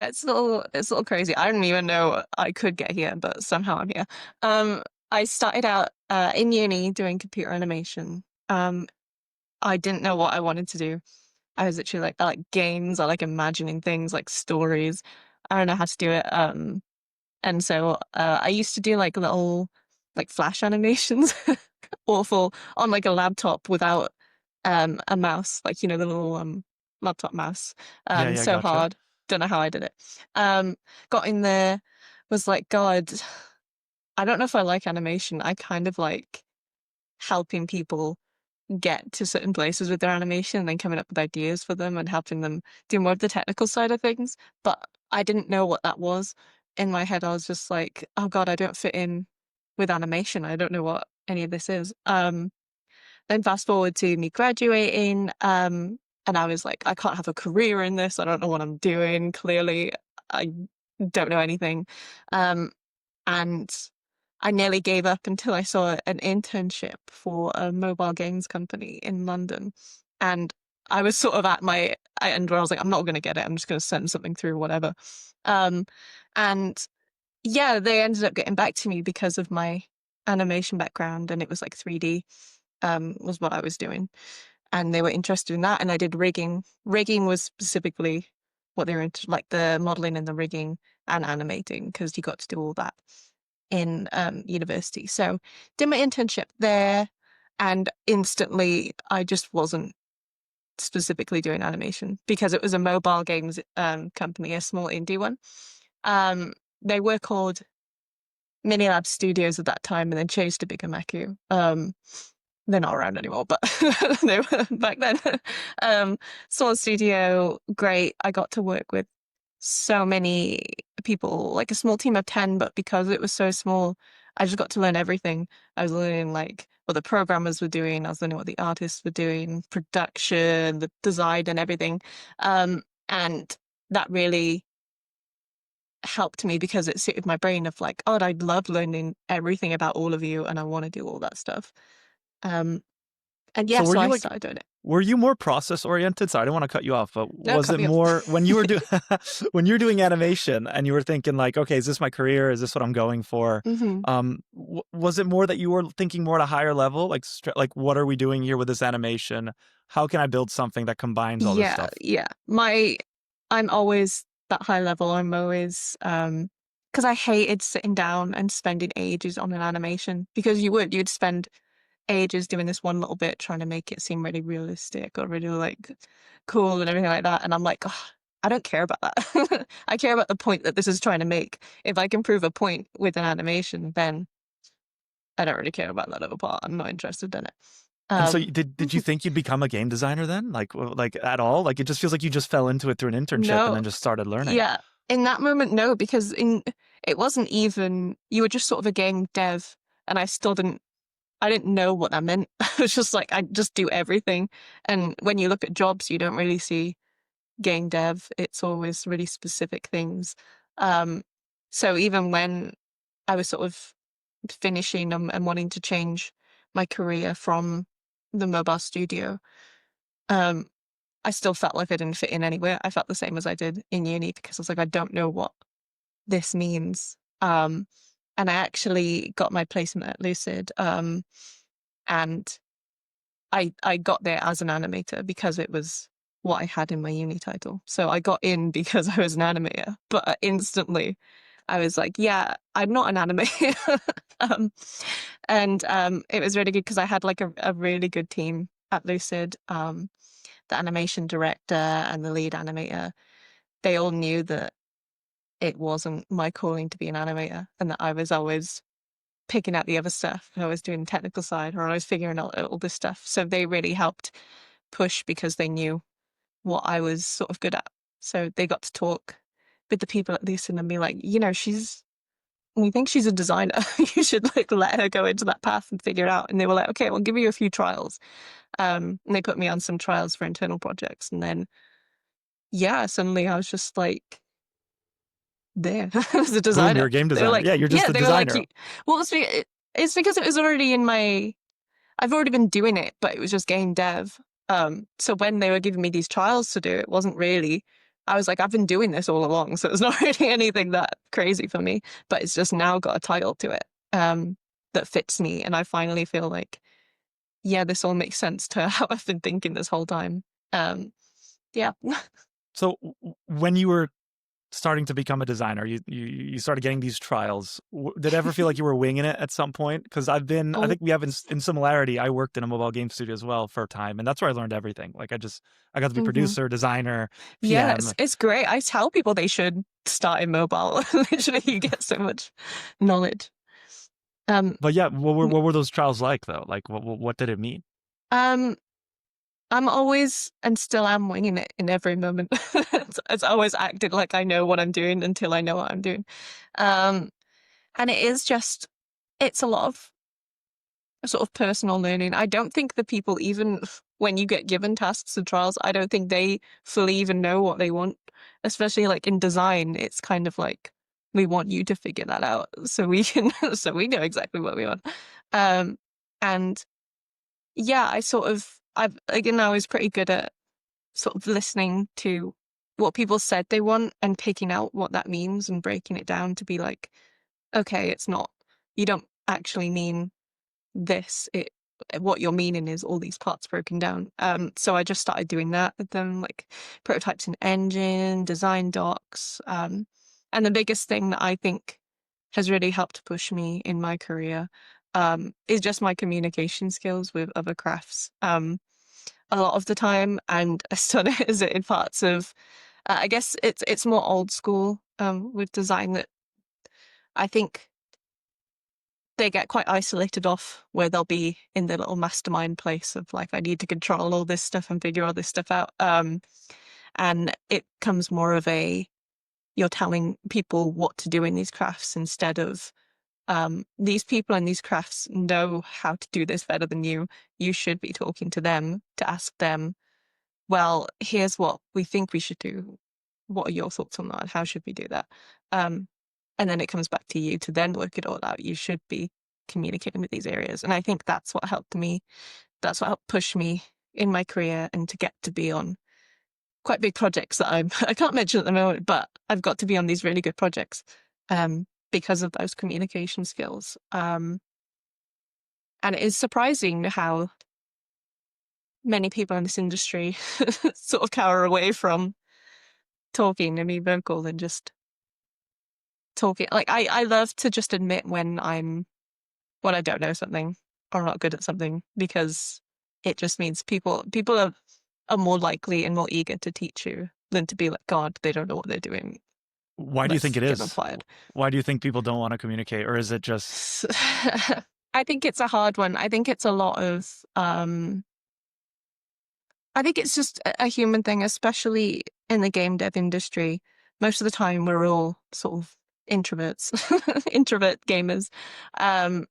it's a little crazy. I didn't even know I could get here, but somehow I'm here. I started out in uni doing computer animation. I didn't know what I wanted to do. I was literally like, I like games, I like imagining things, like stories. I don't know how to do it. And so I used to do like little like flash animations, awful, on like a laptop without a mouse, like the little laptop mouse. Yeah, yeah, So gotcha. hard. Don't know how I did it. Um, got in there, was like, God, I don't know if I like animation. I kind of like helping people get to certain places with their animation and then coming up with ideas for them and helping them do more of the technical side of things. But I didn't know what that was. In my head, I was just like, oh God, I don't fit in with animation. I don't know what any of this is. Then fast forward to me graduating, and I was like, I can't have a career in this. I don't know what I'm doing. Clearly, I don't know anything. Um, and I nearly gave up until I saw an internship for a mobile games company in London. And I was sort of at my end where I was like, I'm not going to get it. I'm just going to send something through, whatever. Um, and yeah, they ended up getting back to me because of my animation background, and it was like 3D, was what I was doing. And they were interested in that. And I did rigging. Rigging was specifically what they were into, like the modeling and the rigging and animating, because you got to do all that in university. So did my internship there, and instantly I just wasn't specifically doing animation because it was a mobile games company, a small indie one. They were called Minilab Studios at that time and then changed to BIGUMAKU. They're not around anymore, but they were back then. Small studio, great. I got to work with so many people, like a small team of 10, but because it was so small, I just got to learn everything. I was learning like what the programmers were doing, I was learning what the artists were doing, production, the design and everything. And that really helped me because it suited my brain of like, oh, I love learning everything about all of you and I want to do all that stuff. Um, and yeah, So so I started doing it. were you more process oriented? Sorry, I don't want to cut you off, but No, was cut it me off. more when you were doing when you're doing animation and you were thinking like, okay, is this my career? Is this what I'm going for? Hmm. Was it more that you were thinking more at a higher level, like like what are we doing here with this animation? How can I build something that combines all this Yeah, stuff? yeah. I'm always that high level. I'm always because I hated sitting down and spending ages on an animation because you'd spend ages doing this one little bit trying to make it seem really realistic or really like cool and everything like that. And I'm like, oh, I don't care about that. I care about the point that this is trying to make. If I can prove a point with an animation, then I don't really care about that other part. I'm not interested in it. And so Um, did you think you'd become a game designer then? Like at all? Like it just feels like you just fell into it through an internship and no, then just started learning. yeah. In that moment, no, because it wasn't even, you were just sort of a game dev, and I didn't know what that meant. I was just like, I just do everything. And when you look at jobs, you don't really see game dev. It's always really specific things. Um, so even when I was sort of finishing and wanting to change my career from the mobile studio, um, I still felt like I didn't fit in anywhere. I felt the same as I did in uni because I was like, I don't know what this means. And I actually got my placement at Lucid, and I got there as an animator because it was what I had in my uni title. So I got in because I was an animator, but instantly I was like, yeah, I'm not an animator. um, and it was really good because I had like a really good team at Lucid. The animation director and the lead animator, they all knew that it wasn't my calling to be an animator and that I was always picking out the other stuff. I was doing the technical side or I was figuring out all this stuff. So they really helped push because they knew what I was sort of good at. So they got to talk with the people at Lucid and be like, we think she's a designer. You should like let her go into that path and figure it out. And they were like, okay, we'll give you a few trials. And they put me on some trials for internal projects. And then, yeah, suddenly I was just like there as a Boom, you're designer. a game They were designer. like, Yeah, you're just yeah, a they were like, designer. well, it's because it was already in my, I've already been doing it, but it was just game dev. So when they were giving me these trials to do, it wasn't really, I was like, I've been doing this all along, so it's not really anything that crazy for me, but it's just now got a title to it that fits me. And I finally feel like, yeah, this all makes sense to how I've been thinking this whole time. Yeah. So when you were starting to become a designer, you started getting these trials. Did it ever feel like you were winging it at some point? Because I Oh, think we have in similarity. I worked in a mobile game studio as well for a time, and that's where I learned everything. Like I got to be mhm. producer, designer, Yeah, PM. it's great. I tell people they should start in mobile. Literally, you get so much knowledge. Um, But yeah, what were those trials like though? Like what did it mean? um, I'm always and still am winging it in every moment. It's always acted like I know what I'm doing until I know what I'm doing. Um, and it is just, it's a lot of sort of personal learning. I don't think the people, even when you get given tasks and trials, I don't think they fully even know what they want. Especially like in design, it's kind of like we want you to figure that out so we can, so we know exactly what we want. Um, and yeah, I was pretty good at sort of listening to what people said they want and picking out what that means and breaking it down to be like, okay, it's not, you don't actually mean this. What you're meaning is all these parts broken down. So I just started doing that with them, like prototypes in Engine, design docs. And the biggest thing that I think has really helped push me in my career is just my communication skills with other crafts. A lot of the time, and I still is it in parts of, I guess it's more old school with design that I think they get quite isolated off where they'll be in their little mastermind place of like, I need to control all this stuff and figure all this stuff out. And it comes more of a, you're telling people what to do in these crafts instead of, these people in these crafts know how to do this better than you. You should be talking to them to ask them, well, here's what we think we should do. What are your thoughts on that? How should we do that? And then it comes back to you to then work it all out. You should be communicating with these areas. And I think that's what helped me. That's what helped push me in my career and to get to be on quite big projects that I can't mention at the moment, but I've got to be on these really good projects because of those communication skills. And it is surprising how many people in this industry sort of cower away from talking and be vocal and just talking. Like I love to just admit when I don't know something or not good at something because it just means people are more likely and more eager to teach you than to be like, God, they don't know what they're doing. Why do you think Let's it get them is? fired. Why do you think people don't want to communicate, or is it just I think it's a hard one. I think it's a lot of I think it's just a human thing, especially in the game dev industry. Most of the time, we're all sort of introverts, introvert gamers. And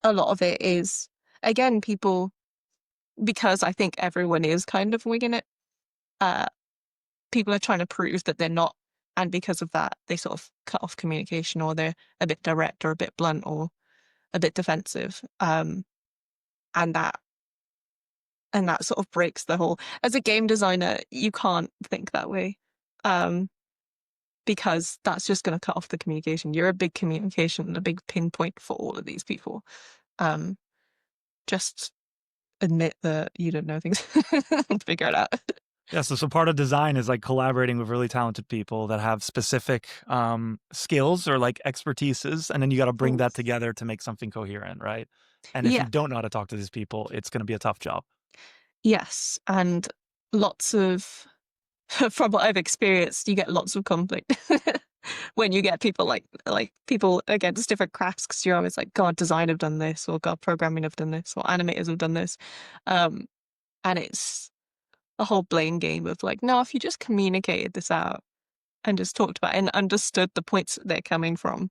a lot of it is, again, people, because I think everyone is kind of winging it, uh, people are trying to prove that they're not. And because of that, they sort of cut off communication or they're a bit direct or a bit blunt or a bit defensive. And that and that sort of breaks the whole, as a game designer, you can't think that way. Because that's just going to cut off the communication. You're a big communication and a big pinpoint for all of these people. Just admit that you don't know things and figure it out. yeah? So part of design is like collaborating with really talented people that have specific skills or like expertises, and then you got to bring that together to make something coherent, right? And if you Yeah. don't know how to talk to these people, it's going to be a tough job. Yes. And lots of, from what I've experienced, you get lots of conflict when you get people like people against different crafts because you're always like, God, design have done this, or God, programming have done this, or animators have done this. And it's a whole blame game of like, no, if you just communicated this out and just talked about it and understood the points that they're coming from,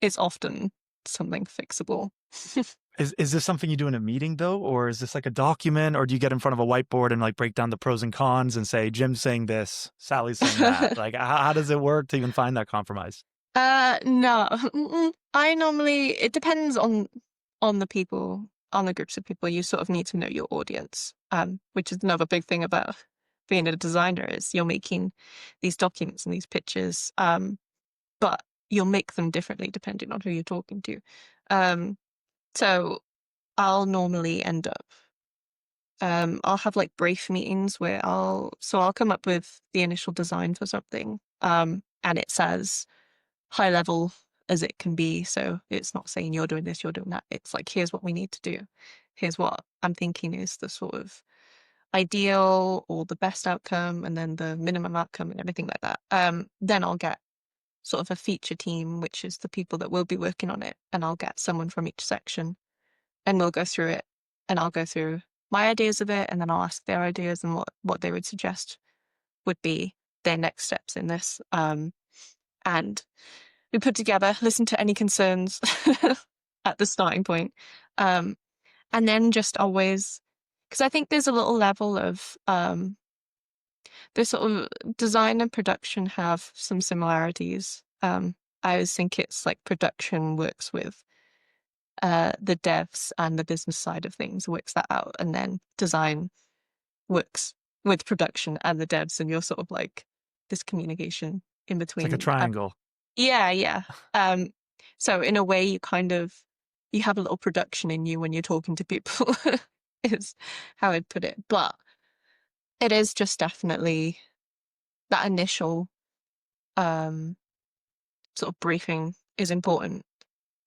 it's often something fixable. Is this something you do in a meeting though, or is this like a document, or do you get in front of a whiteboard and like break down the pros and cons and say Jim's saying this, Sally's saying that? Like how does it work to even find that compromise? No. I normally, it depends on the people, on the groups of people. You sort of need to know your audience, which is another big thing about being a designer is you're making these documents and these pictures, but you'll make them differently depending on who you're talking to. So I'll normally end up, I'll have like brief meetings where I'll come up with the initial design for something, and it's as high level as it can be. So it's not saying you're doing this, you're doing that. It's like, here's what we need to do. Here's what I'm thinking is the sort of ideal or the best outcome, and then the minimum outcome and everything like that. Then I'll get sort of a feature team, which is the people that will be working on it, and I'll get someone from each section, and we'll go through it, and I'll go through my ideas of it, and then I'll ask their ideas and what they would suggest would be their next steps in this. And we put together, listen to any concerns at the starting point, and then just always, because I think there's a little level of the sort of design and production have some similarities. I always think it's like production works with the devs and the business side of things, works that out, and then design works with production and the devs, and you're sort of like this communication in It's between. like a triangle. Yeah. So in a way, you have a little production in you when you're talking to people, is how I'd put it. But it is just definitely that initial sort of briefing is important.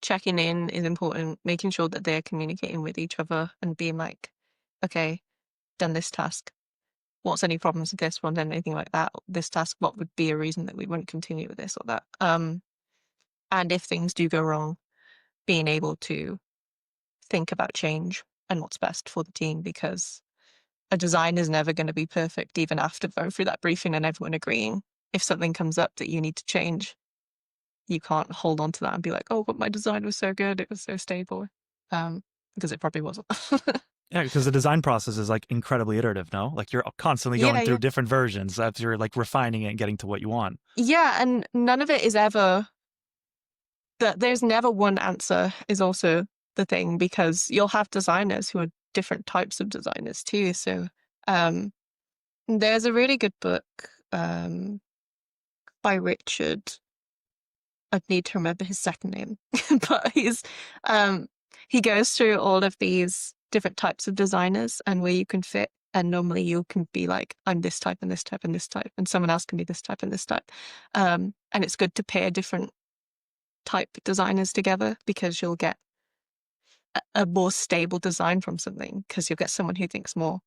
Checking in is important, making sure that they're communicating with each other and being like, okay, done this task. What's any problems with this one? Then anything like that. This task, what would be a reason that we wouldn't continue with this or that? And if things do go wrong, being able to think about change and what's best for the team, because a design is never going to be perfect, even after going through that briefing and everyone agreeing. If something comes up that you need to change, you can't hold on to that and be like, oh, but my design was so good, it was so stable, because it probably wasn't. Yeah, because the design process is like incredibly iterative, no? Like you're constantly going through different versions as you're like refining it and getting to what you want. Yeah, and none of it is ever that there's never one answer is also the thing, because you'll have designers who are different types of designers too. So there's a really good book by Richard. I'd need to remember his second name, but he goes through all of these different types of designers and where you can fit. And normally you can be like, I'm this type and this type and this type, and someone else can be this type and this type. And it's good to pair different type designers together, because you'll get a more stable design from something, because you'll get someone who thinks more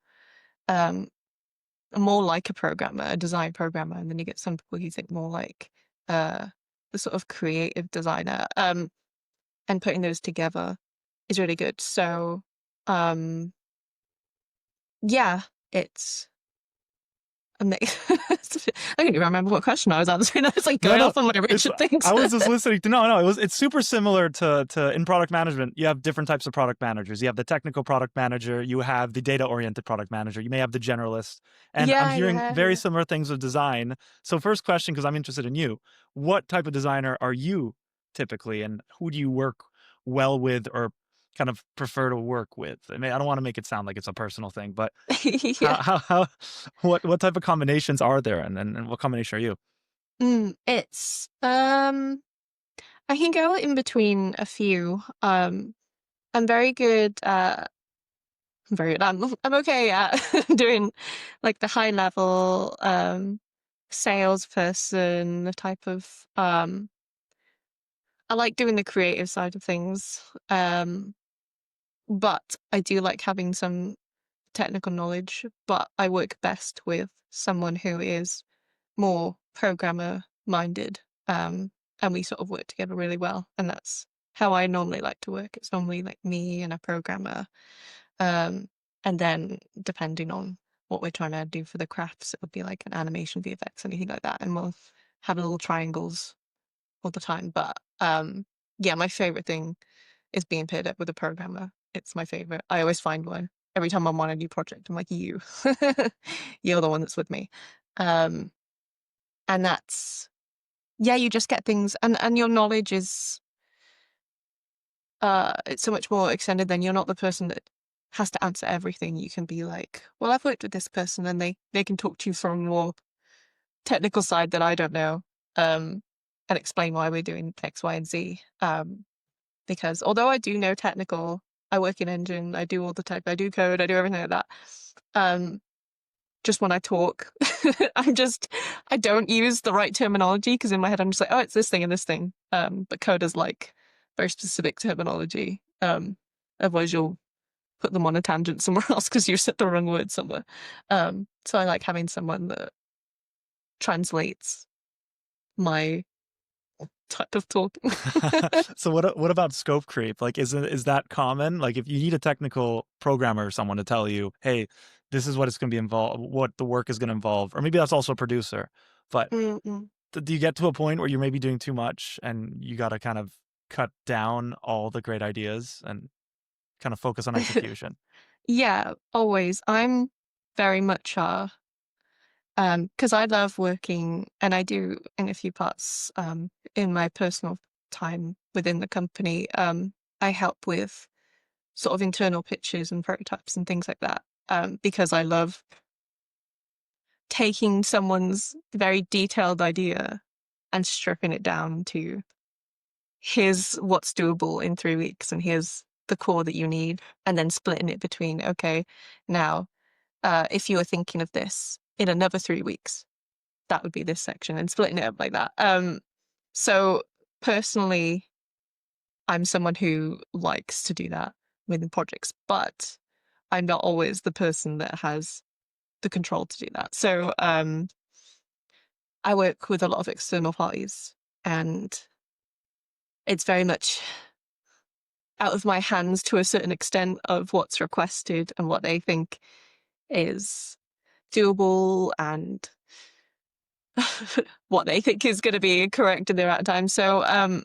like a programmer, a design programmer, and then you get some people who think more like the sort of creative designer. And putting those together is really good. So yeah, it's amazing. I don't even remember what question I was answering. I was like going off on what Richard thinks. I was just listening to it's super similar to in product management. You have different types of product managers. You have the technical product manager, you have the data oriented product manager, you may have the generalist. And I'm hearing very similar things with design. So first question, because I'm interested in you, what type of designer are you typically, and who do you work well with or kind of prefer to work with? I mean, I don't want to make it sound like it's a personal thing, but what type of combinations are there, and what combination are you? It's I can go in between a few. I'm very good I'm okay at doing like the high level salesperson, the type of I like doing the creative side of things. But I do like having some technical knowledge, but I work best with someone who is more programmer minded. And we sort of work together really well. And that's how I normally like to work. It's normally like me and a programmer. And then depending on what we're trying to do for the crafts, it would be like an animation, VFX, anything like that. And we'll have little triangles all the time. But yeah, my favorite thing is being paired up with a programmer. It's my favorite. I always find one. Every time I'm on a new project, I'm like, you're the one that's with me. And that's, yeah, you just get things, and your knowledge is it's so much more extended. Than you're not the person that has to answer everything. You can be like, well, I've worked with this person, and they can talk to you from a more technical side that I don't know, and explain why we're doing X, Y, and Z. Because although I do know technical, I work in engine, I do all the tech, I do code, I do everything like that. Just when I talk, I don't use the right terminology, because in my head I'm just like, oh, it's this thing and this thing. But code is like very specific terminology. Otherwise you'll put them on a tangent somewhere else because you said the wrong word somewhere. So I like having someone that translates my type of talk. So what about scope creep? Like, is that common? Like, if you need a technical programmer or someone to tell you, hey, this is what it's going to be involved, what the work is going to involve, or maybe that's also a producer. But Mm-mm. do you get to a point where you're maybe doing too much and you got to kind of cut down all the great ideas and kind of focus on execution? Yeah, always. I'm very much because I love working, and I do in a few parts in my personal time within the company. I help with sort of internal pitches and prototypes and things like that, because I love taking someone's very detailed idea and stripping it down to here's what's doable in 3 weeks, and here's the core that you need, and then splitting it between, okay, now if you were thinking of this in another 3 weeks, that would be this section, and splitting it up like that. So personally, I'm someone who likes to do that within projects, but I'm not always the person that has the control to do that. So I work with a lot of external parties, and it's very much out of my hands to a certain extent of what's requested and what they think is doable and what they think is going to be correct in the right time. So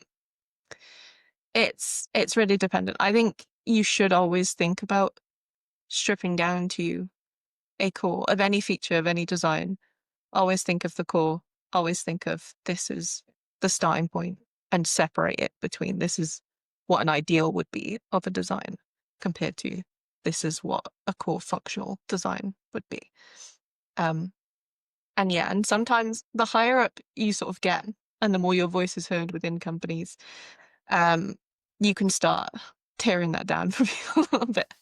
it's really dependent. I think you should always think about stripping down to a core of any feature, of any design. Always think of the core. Always think of this is the starting point, and separate it between this is what an ideal would be of a design compared to this is what a core functional design would be. And yeah, and sometimes the higher up you sort of get, and the more your voice is heard within companies, you can start tearing that down for people a little bit.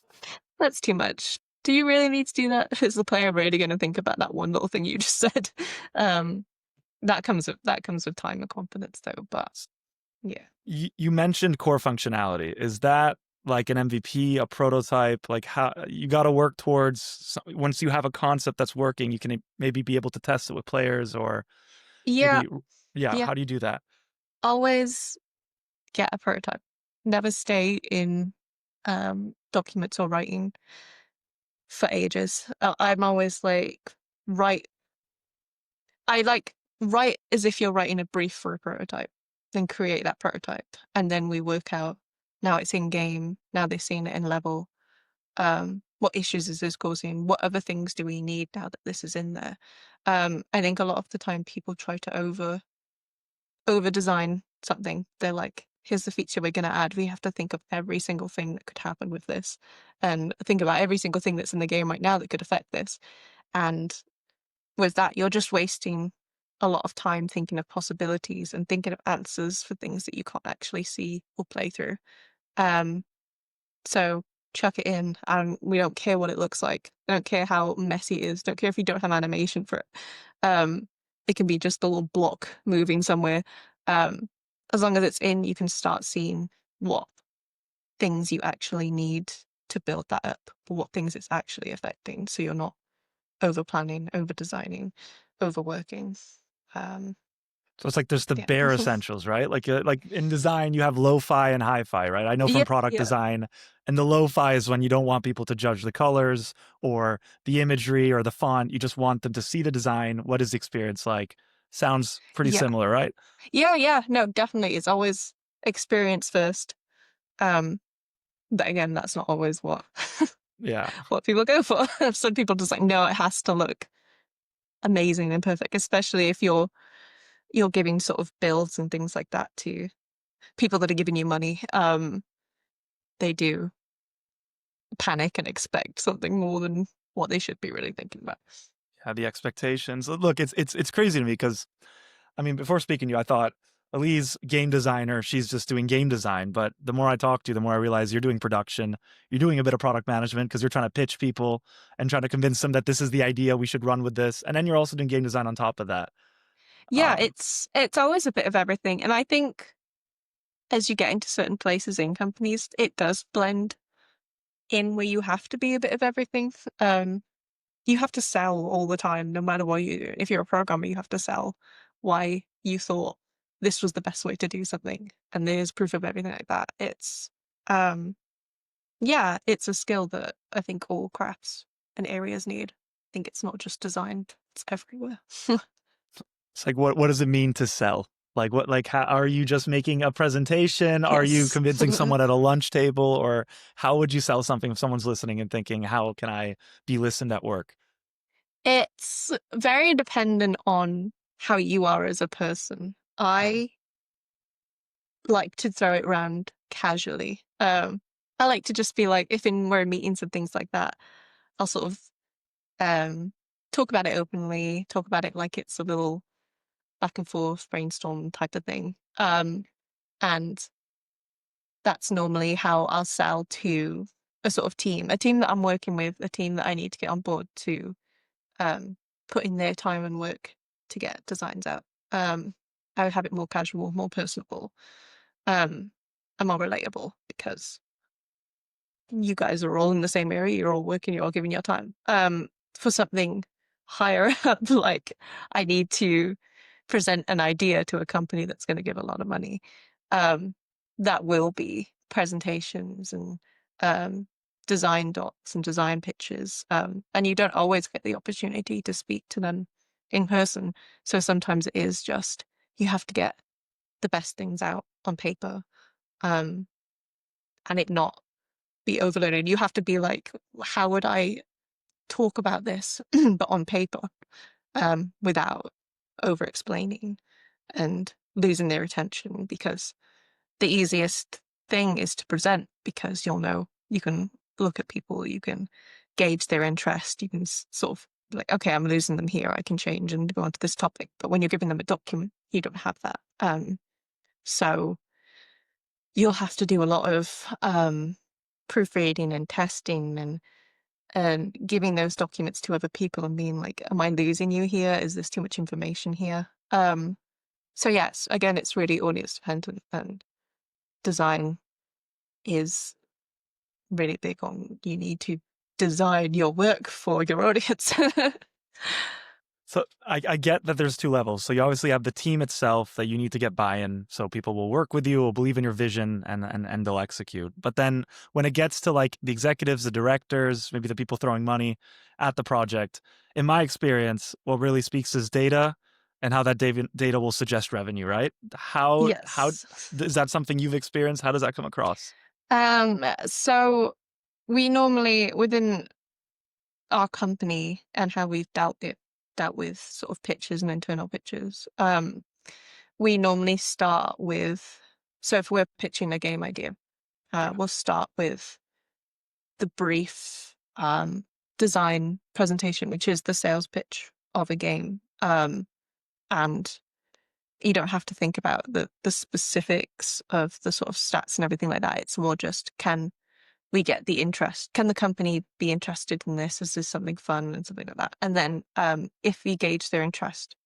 That's too much. Do you really need to do that? Is the player really going to think about that one little thing you just said? That comes with time and confidence, though. But yeah, You mentioned core functionality. Is that like an MVP, a prototype? Like, how you got to work towards, once you have a concept that's working, you can maybe be able to test it with players, or yeah, maybe, yeah. yeah. How do you do that? Always get a prototype. Never stay in documents or writing for ages. I'm always like, write. I like write as if you're writing a brief for a prototype, then create that prototype, and then we work out. Now it's in game. Now they've seen it in level. What issues is this causing? What other things do we need now that this is in there? I think a lot of the time people try to over design something. They're like, here's the feature we're going to add. We have to think of every single thing that could happen with this, and think about every single thing that's in the game right now that could affect this. And with that, you're just wasting a lot of time thinking of possibilities and thinking of answers for things that you can't actually see or play through. So chuck it in, and we don't care what it looks like. I don't care how messy it is. Don't care if you don't have animation for it. It can be just a little block moving somewhere. As long as it's in, you can start seeing what things you actually need to build that up, or what things it's actually affecting. So you're not over planning, over designing, overworking. So it's like there's the Yeah. bare essentials, right? Like in design, you have lo-fi and hi-fi, right? I know from Yeah, product yeah, design, and the lo-fi is when you don't want people to judge the colors or the imagery or the font. You just want them to see the design. What is the experience like? Sounds pretty yeah, similar, right? yeah. No, definitely. It's always experience first. But again, that's not always what Yeah. what people go for. Some people just like, no, it has to look amazing and perfect, especially if you're giving sort of builds and things like that to people that are giving you money. They do panic and expect something more than what they should be really thinking about. Yeah, the expectations. Look, it's crazy to me because, I mean, before speaking to you, I thought Ellise, game designer, she's just doing game design. But the more I talk to you, the more I realize you're doing production. You're doing a bit of product management because you're trying to pitch people and trying to convince them that this is the idea, we should run with this. And then you're also doing game design on top of that. Yeah, it's always a bit of everything. And I think as you get into certain places in companies, it does blend in where you have to be a bit of everything. You have to sell all the time, no matter what you do. If you're a programmer, you have to sell why you thought this was the best way to do something. And there's proof of everything like that. Yeah, it's a skill that I think all crafts and areas need. I think it's not just designed, it's everywhere. It's like, what does it mean to sell? Like, what, like, how are you just making a presentation? Are you Yes. convincing someone at a lunch table? Or how would you sell something if someone's listening and thinking, how can I be listened at work? It's very dependent on how you are as a person. I like to throw it around casually. I like to just be like, if we're in meetings and things like that, I'll sort of talk about it openly, talk about it like it's a little back and forth brainstorm type of thing. And that's normally how I'll sell to a sort of a team that I'm working with, a team that I need to get on board to put in their time and work to get designs out. I would have it more casual, more personable, and more relatable because you guys are all in the same area, you're all working, you're all giving your time. For something higher up, like I need to present an idea to a company that's going to give a lot of money. That will be presentations and design docs and design pitches. And you don't always get the opportunity to speak to them in person. So sometimes it is just you have to get the best things out on paper, and it not be overloaded. You have to be like, how would I talk about this, but on paper, without over explaining and losing their attention, because the easiest thing is to present because you'll know you can look at people, you can gauge their interest, you can sort of like, okay, I'm losing them here, I can change and go on to this topic. But when you're giving them a document, you don't have that. So you'll have to do a lot of proofreading and testing and giving those documents to other people and being like, am I losing you here? Is this too much information here? So yes, again, it's really audience dependent, and design is really big on you need to design your work for your audience. So I get that there's two levels. So you obviously have the team itself that you need to get buy-in, so people will work with you, will believe in your vision, and they'll execute. But then when it gets to like the executives, the directors, maybe the people throwing money at the project, in my experience, what really speaks is data and how that data will suggest revenue, right? How Yes. is that something you've experienced? How does that come across? So we normally within our company and how we've dealt with sort of pitches and internal pitches, we normally start with, so if we're pitching a game idea, we'll start with the brief design presentation, which is the sales pitch of a game. And you don't have to think about the specifics of the sort of stats and everything like that. It's more just, can we get the interest? Can the company be interested in this? Is this something fun and something like that? And then if we gauge their interest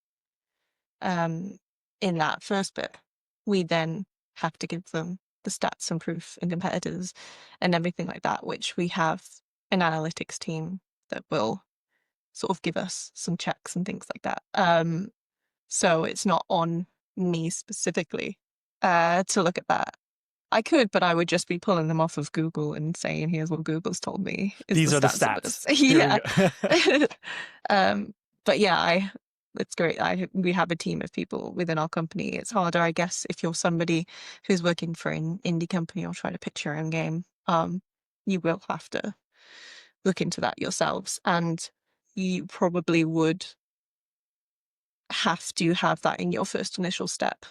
in that first bit, we then have to give them the stats and proof and competitors and everything like that, which we have an analytics team that will sort of give us some checks and things like that. So it's not on me specifically to look at that. I could, but I would just be pulling them off of Google and saying, here's what Google's told me is the These are the stats of stats. this. Here we Yeah. go. But yeah, it's great. We have a team of people within our company. It's harder, I guess, if you're somebody who's working for an indie company or trying to pitch your own game. You will have to look into that yourselves, and you probably would have to have that in your first initial step.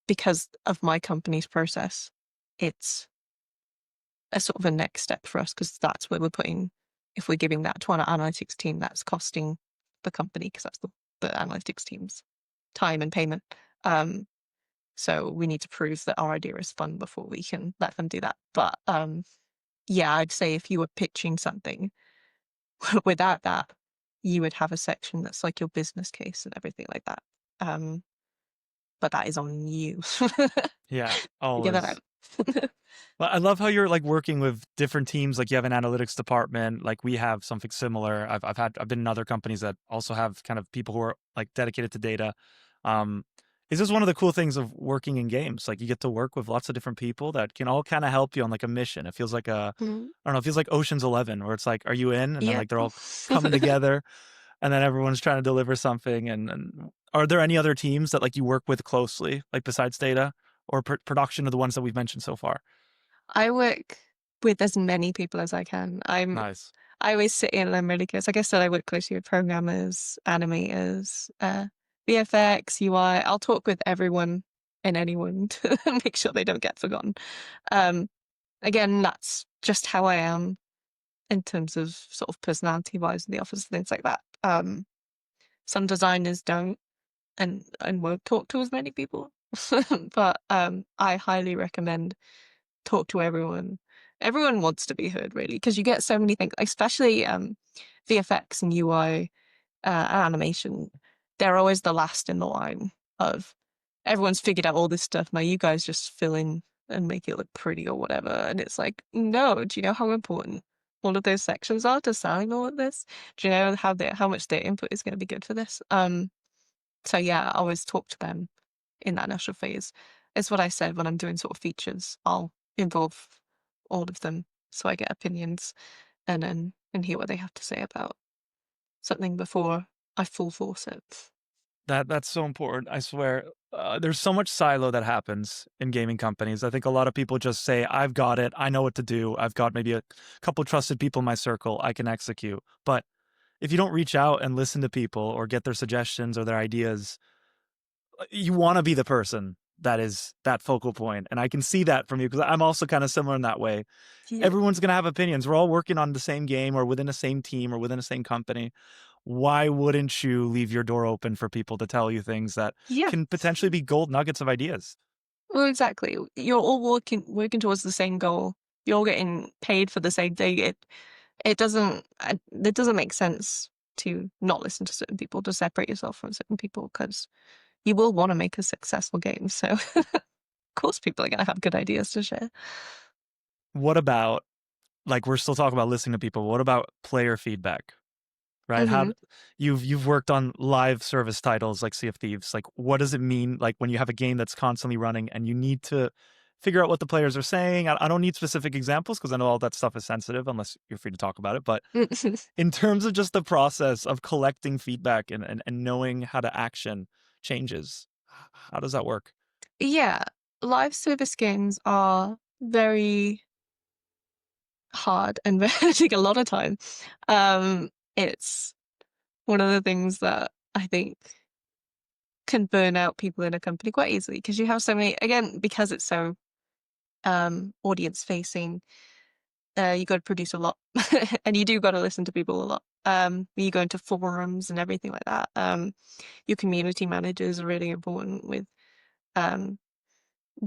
Because of my company's process, it's a sort of a next step for us, because that's where we're putting, if we're giving that to our analytics team, that's costing the company, because that's the analytics team's time and payment. So we need to prove that our idea is fun before we can let them do that. But yeah, I'd say if you were pitching something without that, you would have a section that's like your business case and everything like that. But that is on you. Yeah, Figure that always. out. Well, I love how you're like working with different teams. Like you have an analytics department. Like we have something similar. I've been in other companies that also have kind of people who are like dedicated to data. Um, is this one of the cool things of working in games? Like you get to work with lots of different people that can all kind of help you on like a mission. It feels like Mm, I don't know, it feels like Ocean's 11 where it's like, are you in? And then yeah. like they're all coming together and then everyone's trying to deliver something. And are there any other teams that like you work with closely, like besides data or production of the ones that we've mentioned so far? I work with as many people as I can. Nice. I always sit in and I'm really close. Like I said, I work closely with programmers, animators, VFX, UI. I'll talk with everyone and anyone to make sure they don't get forgotten. Um, Again, that's just how I am in terms of sort of personality wise in the office and things like that. Some designers don't and won't talk to as many people. But I highly recommend talk to everyone. Everyone wants to be heard, really, because you get so many things, especially VFX and UI and animation. They're always the last in the line of everyone's figured out all this stuff. Now you guys just fill in and make it look pretty or whatever. And it's like, no, do you know how important all of those sections are to selling all of this? Do you know how much their input is going to be good for this? So yeah, I always talk to them in that initial phase. It's what I said when I'm doing sort of features. I'll involve all of them so I get opinions and hear what they have to say about something before I full force it. That's so important. I swear. There's so much silo that happens in gaming companies. I think a lot of people just say, "I've got it. I know what to do. I've got maybe a couple trusted people in my circle. I can execute." But if you don't reach out and listen to people or get their suggestions or their ideas, you want to be the person that is that focal point. And I can see that from you because I'm also kind of similar in that way. Yeah. Everyone's going to have opinions. We're all working on the same game or within the same team or within the same company. Why wouldn't you leave your door open for people to tell you things that Yeah. can potentially be gold nuggets of ideas? Well, exactly. You're all working towards the same goal. You're all getting paid for the same thing. It doesn't make sense to not listen to certain people, to separate yourself from certain people, because you will want to make a successful game. So of course people are going to have good ideas to share. What about, like, we're still talking about listening to people. What about player feedback? Right? Hmm. You've worked on live service titles like Sea of Thieves. Like, what does it mean? Like when you have a game that's constantly running and you need to figure out what the players are saying. I don't need specific examples because I know all that stuff is sensitive unless you're free to talk about it. But in terms of just the process of collecting feedback and knowing how to action changes, how does that work? Yeah, live service games are very hard and take a lot of time. It's one of the things that I think can burn out people in a company quite easily, because you have so many, again, because it's so audience facing, you got to produce a lot and you do got to listen to people a lot. You go into forums and everything like that. Your community managers are really important with um,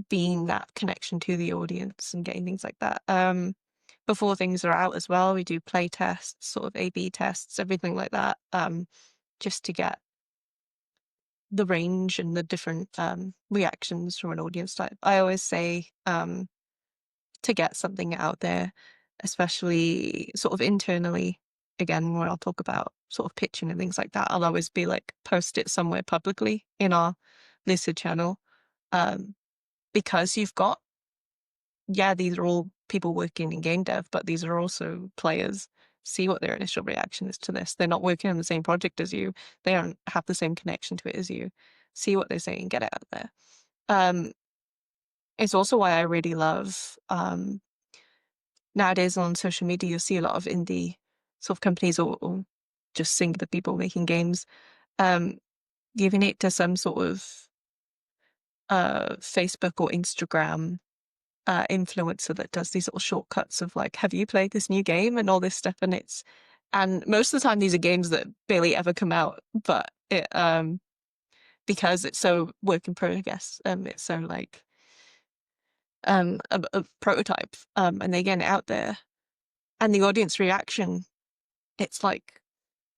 being that connection to the audience and getting things like that. Before things are out as well, we do play tests, sort of A/B tests, everything like that, just to get the range and the different reactions from an audience type. I always say to get something out there, especially sort of internally, again, when I'll talk about sort of pitching and things like that, I'll always be like, post it somewhere publicly in our Lucid channel. Um, because you've got, yeah, these are all people working in game dev, but these are also players. See what their initial reaction is to this. They're not working on the same project as you. They don't have the same connection to it as you. See what they say and get it out there. Um, it's also why I really love nowadays on social media, you'll see a lot of indie sort of companies or just singular people making games, um, giving it to some sort of Facebook or Instagram influencer that does these little shortcuts of like, have you played this new game and all this stuff, and most of the time these are games that barely ever come out, but it because it's so work in progress, it's so like a prototype, and they get it out there, and the audience reaction, it's like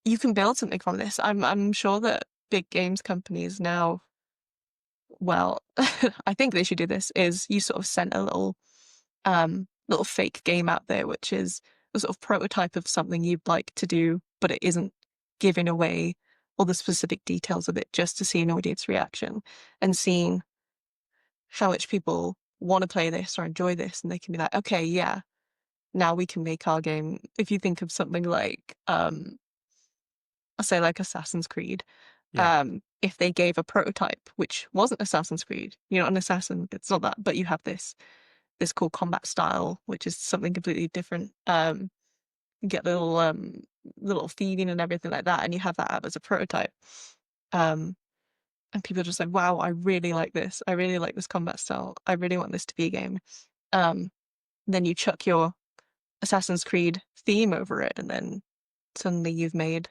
you can build something from this. I'm sure that big games companies now, well, I think they should do this, is you sort of send a little fake game out there, which is a sort of prototype of something you'd like to do, but it isn't giving away all the specific details of it, just to see an audience reaction and seeing how much people want to play this or enjoy this, and they can be like, okay, yeah, now we can make our game. If you think of something like I'll say like Assassin's Creed. Yeah. If they gave a prototype which wasn't Assassin's Creed, you're not an assassin, it's not that, but you have this cool combat style, which is something completely different. You get little feeding and everything like that, and you have that out as a prototype. And people are just like, wow, I really like this. I really like this combat style. I really want this to be a game. Then you chuck your Assassin's Creed theme over it, and then suddenly you've made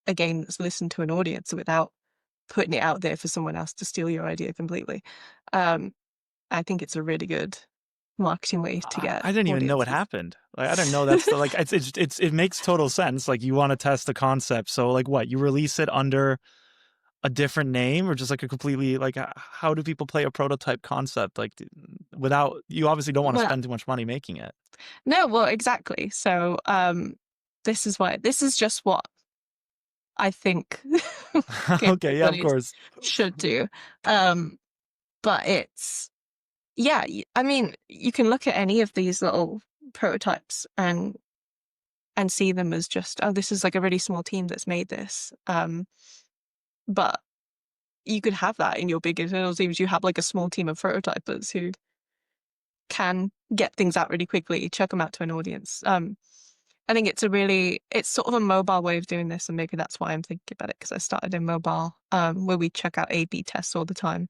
a game that's listened to an audience without putting it out there for someone else to steal your idea completely. I think it's a really good marketing way to get I didn't even know what audiences. happened. Like, I didn't know that's the, like, it makes total sense. Like, you want to test the concept. So like what, you release it under a different name, or just like a completely, like, how do people play a prototype concept? Like, without, you obviously don't want to Well, spend too much money making it. no, well, exactly. So this is just what I think game Okay. Yeah, of companies course. should do. But it's, yeah, I mean, you can look at any of these little prototypes and see them as just, oh, this is like a really small team that's made this. But you could have that in your big internal teams. You have like a small team of prototypers who can get things out really quickly, chuck them out to an audience. I think it's sort of a mobile way of doing this, and maybe that's why I'm thinking about it, because I started in mobile, where we check out A/B tests all the time,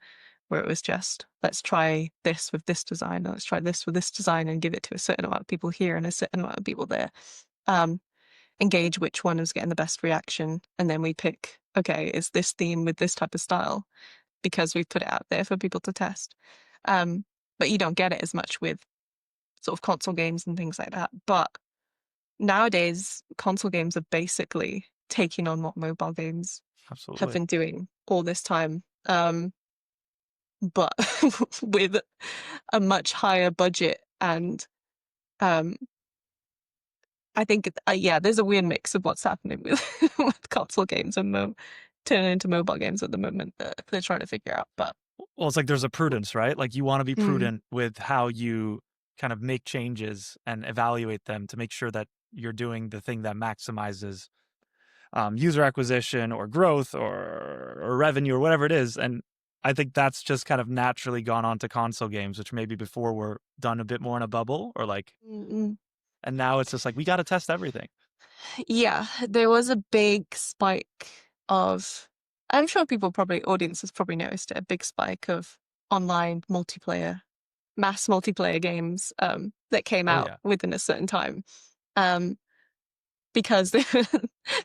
where it was just, let's try this with this design, let's try this with this design, and give it to a certain amount of people here and a certain amount of people there. Engage which one is getting the best reaction, and then we pick, okay, is this theme with this type of style, because we've put it out there for people to test. But you don't get it as much with sort of console games and things like that. But nowadays, console games are basically taking on what mobile games have Absolutely. been doing all this time, but with a much higher budget. And I think, yeah, there's a weird mix of what's happening with, with console games and turning into mobile games at the moment that they're trying to figure out. But Well, it's like there's a prudence, right? Like, you want to be mm, prudent with how you kind of make changes and evaluate them to make sure that you're doing the thing that maximizes user acquisition or growth or revenue or whatever it is. And I think that's just kind of naturally gone on to console games, which maybe before were done a bit more in a bubble, or like, mm, and now it's just like, we got to test everything. yeah, there was a big spike of, I'm sure audiences probably noticed it, a big spike of online multiplayer, mass multiplayer games that came Oh out yeah. within a certain time, um, because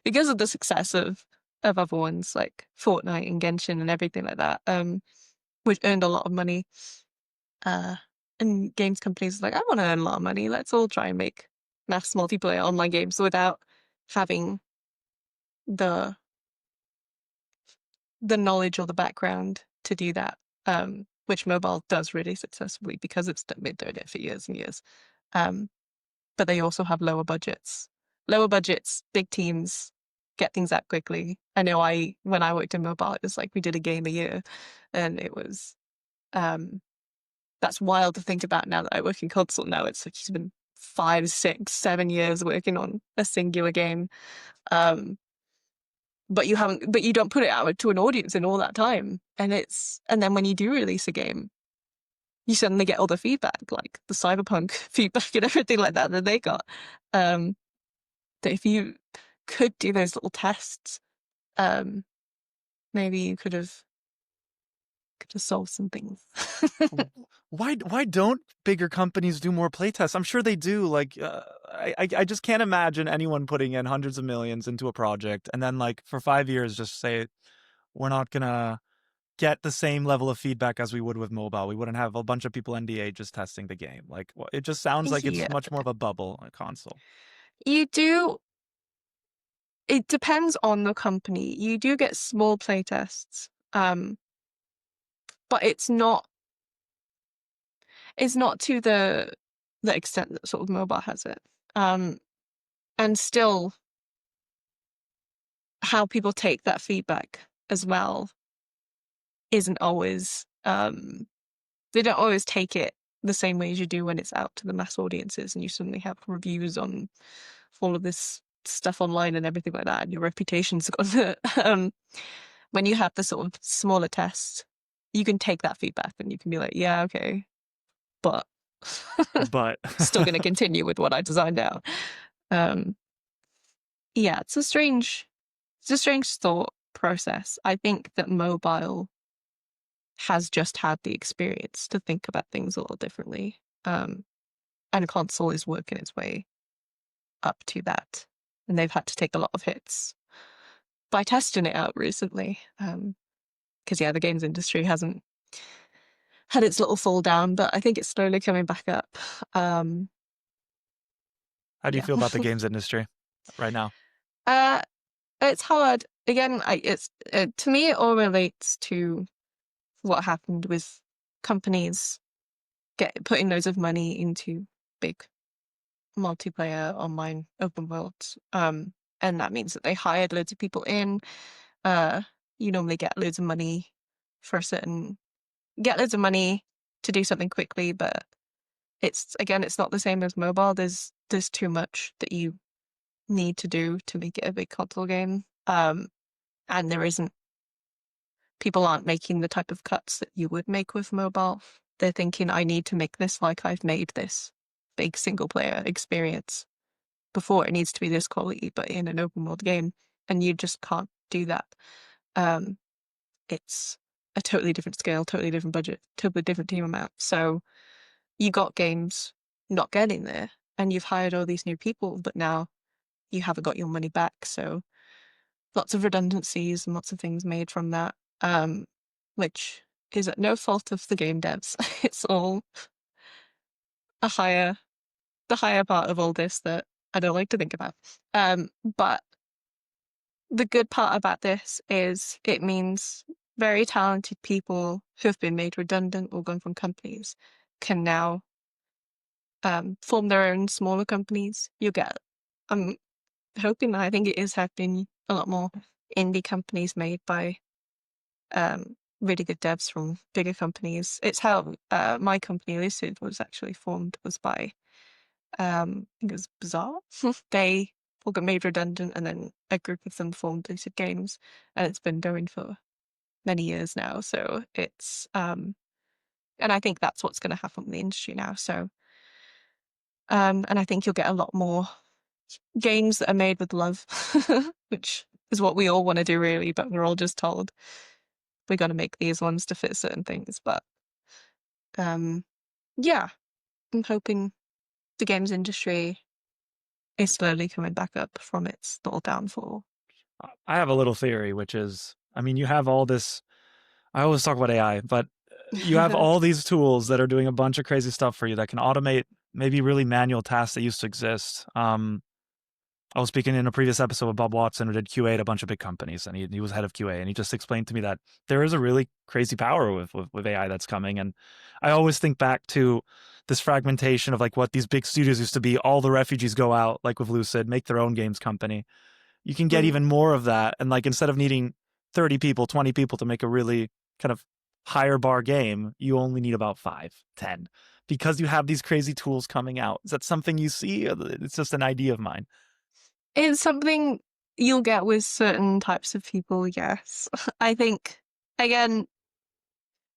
because of the success of other ones like Fortnite and Genshin and everything like that, which earned a lot of money. And games companies are like, I want to earn a lot of money. Let's all try and make mass multiplayer online games without having the knowledge or the background to do that, which mobile does really successfully because it's been doing it for years and years. But they also have lower budgets. Lower budgets, big teams, get things out quickly. I know when I worked in mobile, it was like we did a game a year, and it was, that's wild to think about now that I work in console. Now it's like it's been 5, 6, 7 years working on a singular game. But you don't put it out to an audience in all that time. And then when you do release a game, you suddenly get all the feedback, like the Cyberpunk feedback and everything like that they got. That if you could do those little tests, maybe you could have to solve some things. Why don't bigger companies do more playtests? I'm sure they do. Like, I just can't imagine anyone putting in hundreds of millions into a project and then like for 5 years just say we're not gonna get the same level of feedback as we would with mobile. We wouldn't have a bunch of people NDA just testing the game. Like, it just sounds like it's Yeah. much more of a bubble on a console. You do. It depends on the company. You do get small playtests, but it's not to the extent that sort of mobile has it. And still, how people take that feedback as well isn't always. They don't always take it the same way as you do when it's out to the mass audiences, and you suddenly have reviews on all of this stuff online and everything like that, and your reputation's gone. When you have the sort of smaller tests, you can take that feedback and you can be like, yeah, okay, but still going to continue with what I designed out. Yeah, it's a strange thought process. I think that mobile has just had the experience to think about things a little differently, and console is working its way up to that, and they've had to take a lot of hits by testing it out recently. Because the games industry hasn't had its little fall down, but I think it's slowly coming back up. How do you feel about the games industry right now? It's hard. Again, to me, it all relates to what happened with companies putting loads of money into big multiplayer online open worlds. And that means that they hired loads of people in. You normally get loads of money get loads of money to do something quickly, but it's not the same as mobile. There's too much that you need to do to make it a big console game. And people aren't making the type of cuts that you would make with mobile. They're thinking, I need to make this like I've made this big single player experience before. It needs to be this quality, but in an open world game, and you just can't do that. It's a totally different scale, totally different budget, totally different team amount. So you got games not getting there, and you've hired all these new people, but now you haven't got your money back. So lots of redundancies and lots of things made from that, which is at no fault of the game devs. It's all the higher part of all this that I don't like to think about. But the good part about this is it means very talented people who have been made redundant or gone from companies can now form their own smaller companies. I'm hoping that I think it is happening a lot more indie companies made by really good devs from bigger companies. It's how my company Lucid was actually formed, was by I think it was Bizarre. They all got made redundant, and then a group of them formed Lucid Games, and it's been going for many years now. So it's and I think that's what's going to happen in the industry now. So and I think you'll get a lot more games that are made with love, which is what we all want to do, really. But we're all just told we're going to make these ones to fit certain things. But yeah, I'm hoping the games industry is slowly coming back up from its little downfall. I have a little theory, which is, I mean, you have all this. I always talk about AI, but you have all these tools that are doing a bunch of crazy stuff for you that can automate maybe really manual tasks that used to exist. I was speaking in a previous episode with Bob Watson, who did QA at a bunch of big companies, and he was head of QA, and he just explained to me that there is a really crazy power with AI that's coming. And I always think back to this fragmentation of like what these big studios used to be. All the refugees go out, like with Lucid, make their own games company. You can get even more of that. And like, instead of needing 30 people, 20 people to make a really kind of higher bar game, you only need about 5, 10, because you have these crazy tools coming out. Is that something you see? It's just an idea of mine. It's something you'll get with certain types of people, yes. I think, again,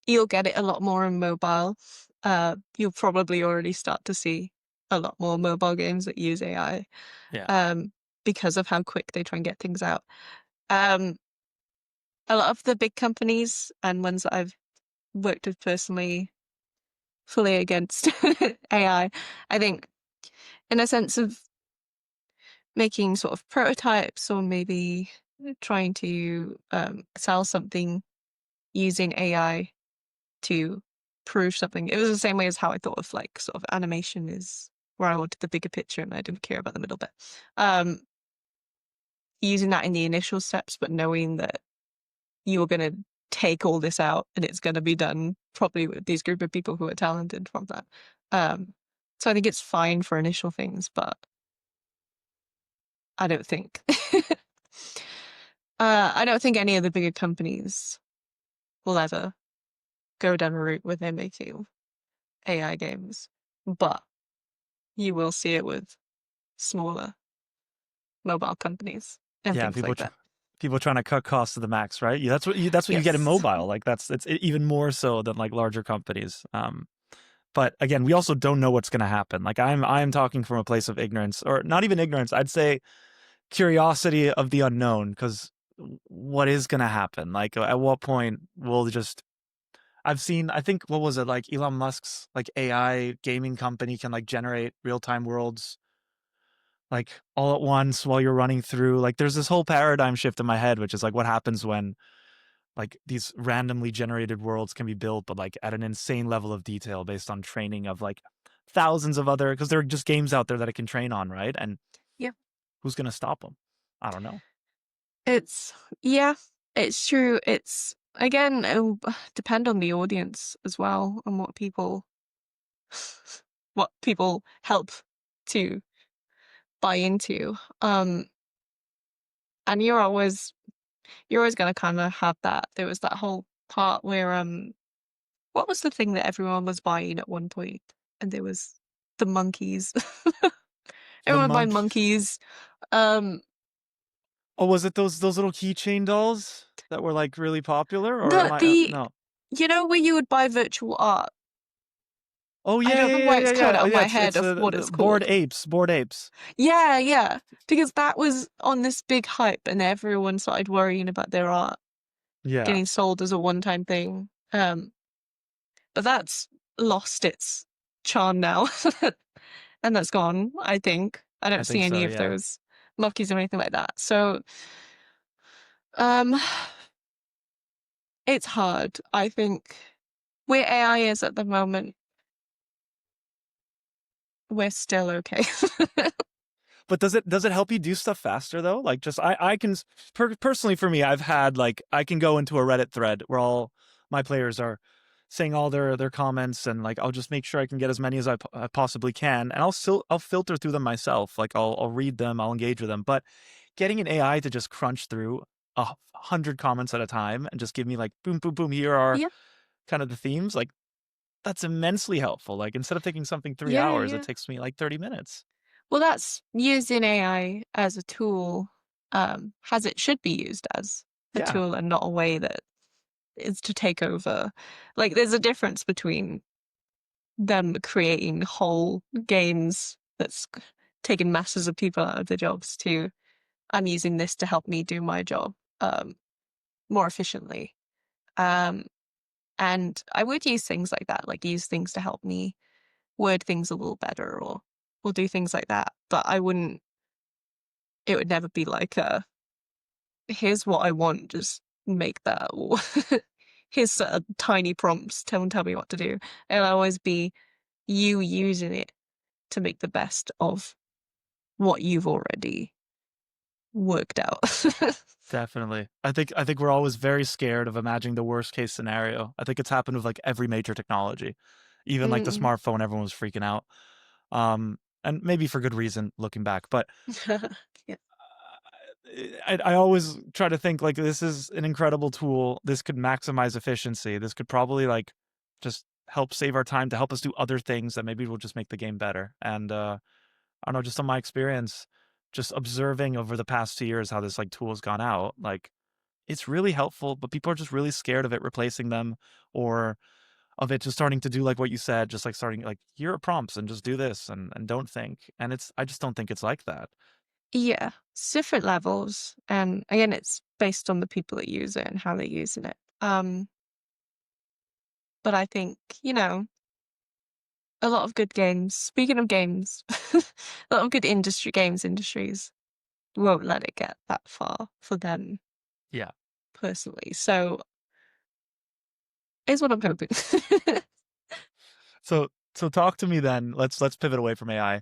you'll get it a lot more in mobile. You'll probably already start to see a lot more mobile games that use AI. Yeah. Because of how quick they try and get things out. A lot of the big companies and ones that I've worked with personally fully against AI. I think in a sense of making sort of prototypes or maybe trying to sell something using AI to prove something. It was the same way as how I thought of like sort of animation is where I wanted the bigger picture and I didn't care about the middle bit. Using that in the initial steps, but knowing that you were going to take all this out and it's going to be done probably with these group of people who are talented from that. So I think it's fine for initial things, but I don't think I don't think any of the bigger companies will ever go down a route where they're making AI games, but you will see it with smaller mobile companies and Yeah, things like that. people trying to cut costs to the max, right? Yeah, that's what you get in Yes. mobile. Like it's even more so than like larger companies. But again, we also don't know what's going to happen. Like I'm talking from a place of ignorance, or not even ignorance. I'd say curiosity of the unknown, because what is going to happen? Like at what point will just I've seen, I think, what was it, like Elon Musk's like AI gaming company can like generate real-time worlds like all at once while you're running through. Like there's this whole paradigm shift in my head, which is like what happens when like these randomly generated worlds can be built, but like at an insane level of detail based on training of like thousands of other, because there are just games out there that it can train on, right? And Yeah. who's going to stop them? I don't know. It's, yeah, it's true. It's, again, it'll depend on the audience as well and what people help to buy into. And you're always going to kind of have that. There was that whole part where, what was the thing that everyone was buying at one point? And there was the monkeys. The Everyone buying monk. monkeys. Um, Oh, was it those little keychain dolls that were like really popular, or am the, I the, no? you know, where you would buy virtual art. Oh I yeah, don't yeah, know yeah, why yeah, it's coming yeah. out Oh of yeah, my head it's of what the it's bored called. apes, bored apes. Yeah, yeah. Because that was on this big hype and everyone started worrying about their art Yeah, getting sold as a one-time thing. But that's lost its charm now. And that's gone, I think. I I don't see think so. any of Yeah. those monkeys or anything like that. So, um, it's hard. I think where AI is at the moment, we're still okay. But does it help you do stuff faster though? Like just I can personally for me, I've had like I can go into a Reddit thread where all my players are saying all their comments, and like I'll just make sure I can get as many as I possibly can, and I'll filter through them myself. Like I'll read them, I'll engage with them. But getting an AI to just crunch through 100 comments at a time and just give me like boom boom boom, here are Yeah. kind of the themes, like that's immensely helpful. Like instead of taking something 3 Yeah, hours, it yeah. takes me like 30 minutes. Well, that's using AI as a tool, as it should be used as a Yeah. tool and not a way that is to take over. Like, there's a difference between them creating whole games that's taking masses of people out of their jobs to, I'm using this to help me do my job more efficiently. Um, and I would use things like that, like use things to help me word things a little better or do things like that. But I wouldn't, it would never be like here's what I want, just make that, or here's tiny prompts, tell me what to do. It'll always be you using it to make the best of what you've already worked out. Definitely. I think we're always very scared of imagining the worst case scenario. I think it's happened with like every major technology. Even like the Mm. smartphone, everyone was freaking out. And maybe for good reason looking back. But Yeah. I always try to think like this is an incredible tool. This could maximize efficiency. This could probably like just help save our time to help us do other things that maybe will just make the game better. And I don't know, just on my experience, just observing over the past 2 years how this like tool has gone out, like it's really helpful, but people are just really scared of it replacing them, or of it just starting to do like what you said, just like starting like here are prompts and just do this and don't think. And it's I just don't think it's like that. Yeah, it's different levels. And again, it's based on the people that use it and how they're using it. But I think, a lot of good games, speaking of games, a lot of good industries won't let it get that far for them. Yeah. Personally. So is what I'm hoping. So talk to me then. Let's pivot away from AI.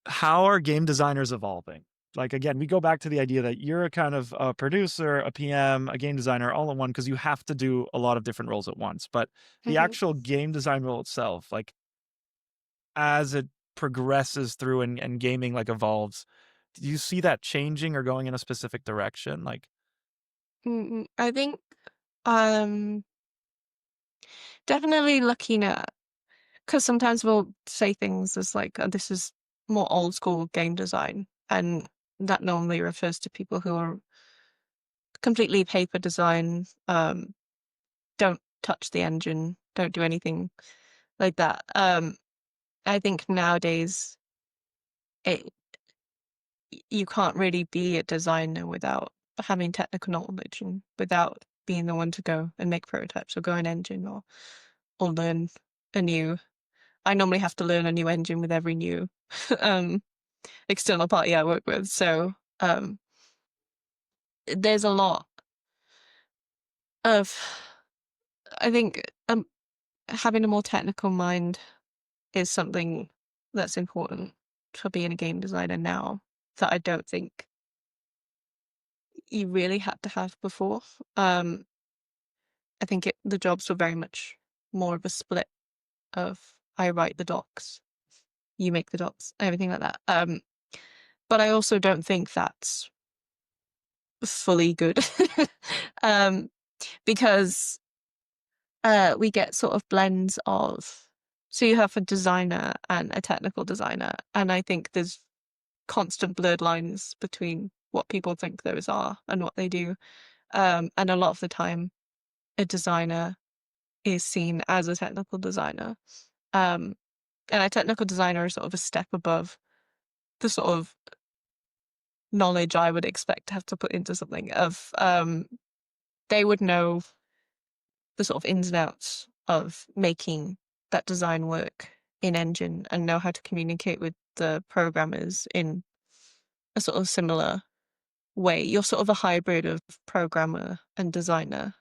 How are game designers evolving? Like, again, we go back to the idea that you're a kind of a producer, a PM, a game designer, all in one, because you have to do a lot of different roles at once. But the Mhm. actual game design role itself, like as it progresses through and gaming like evolves, do you see that changing or going in a specific direction? Like, I think um definitely looking at, because sometimes we'll say things as like, oh, this is more old school game design, and that normally refers to people who are completely paper design, don't touch the engine, don't do anything like that. I think nowadays it you can't really be a designer without having technical knowledge and without being the one to go and make prototypes or go an engine or learn a new. I normally have to learn a new engine with every new um, external party I work with. So there's a lot of, I think, having a more technical mind is something that's important for being a game designer now that I don't think you really had to have before. I think the jobs were very much more of a split of I write the docs, you make the docs, everything like that. But I also don't think that's fully good. um, because we get sort of blends of, so you have a designer and a technical designer, and I think there's constant blurred lines between what people think those are and what they do. And a lot of the time, a designer is seen as a technical designer. Um, and a technical designer is sort of a step above the sort of knowledge I would expect to have to put into something of, they would know the sort of ins and outs of making that design work in engine and know how to communicate with the programmers in a sort of similar way. You're sort of a hybrid of programmer and designer,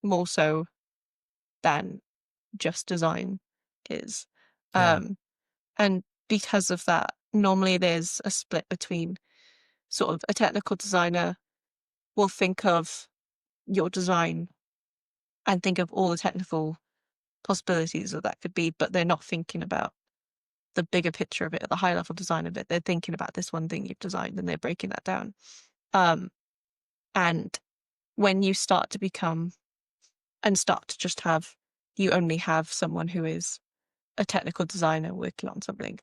more so than just design is. yeah, And because of that, normally there's a split between sort of a technical designer will think of your design and think of all the technical possibilities that that could be, but they're not thinking about the bigger picture of it, the high level design of it. They're thinking about this one thing you've designed and they're breaking that down. And when you start to become and start to just have, you only have someone who is a technical designer working on something,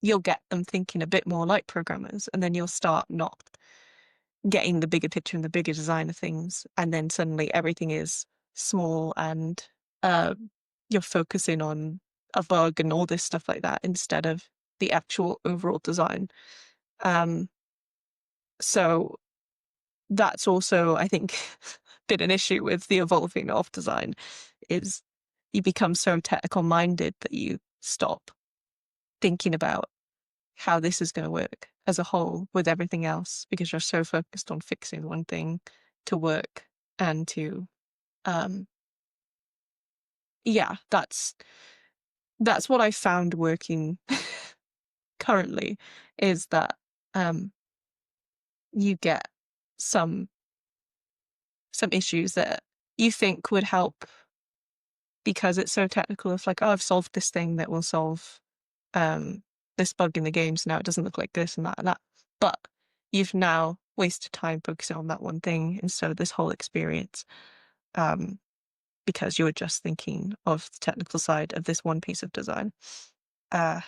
you'll get them thinking a bit more like programmers, and then you'll start not getting the bigger picture and the bigger design of things, and then suddenly everything is small and you're focusing on a bug and all this stuff like that instead of the actual overall design. So that's also, I think, been an issue with the evolving of design, is you become so technical minded that you stop thinking about how this is going to work as a whole with everything else because you're so focused on fixing one thing to work and to yeah, that's what I found working currently, is that you get some issues that you think would help because it's so technical, of like, oh, I've solved this thing that will solve this bug in the game, so now it doesn't look like this and that and that. But you've now wasted time focusing on that one thing instead of this whole experience, because you were just thinking of the technical side of this one piece of design. Uh,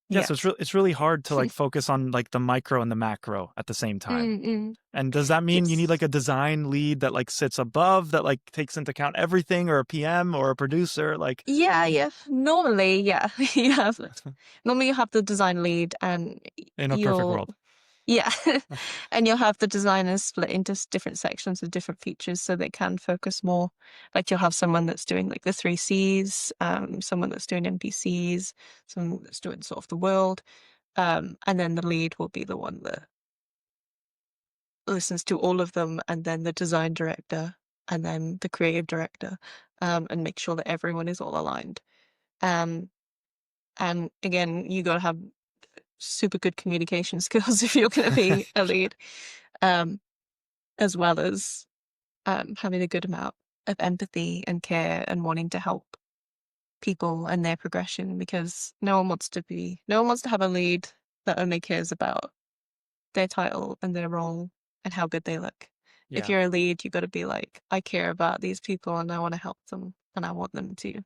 yeah. So yes. it's really hard to like focus on like the micro and the macro at the same time. Mm-mm. And does that mean you need like Yes. a design lead that like sits above, that like takes into account everything, or a PM or a producer? Like, Yeah, yeah. Normally, yeah. You have normally you have the design lead and in a perfect you'll world. Yeah. And you'll have the designers split into different sections with different features so they can focus more. Like you'll have someone that's doing like the 3Cs, someone that's doing NPCs, someone that's doing sort of the world. And then the lead will be the one that listens to all of them, and then the design director, and then the creative director, and make sure that everyone is all aligned. And again, you got to have super good communication skills if you're going to be a lead, as well as having a good amount of empathy and care and wanting to help people and their progression, because no one wants to have a lead that only cares about their title and their role and how good they look. If Yeah. you're a lead, you've got to be like, I care about these people and I want to help them and I want them to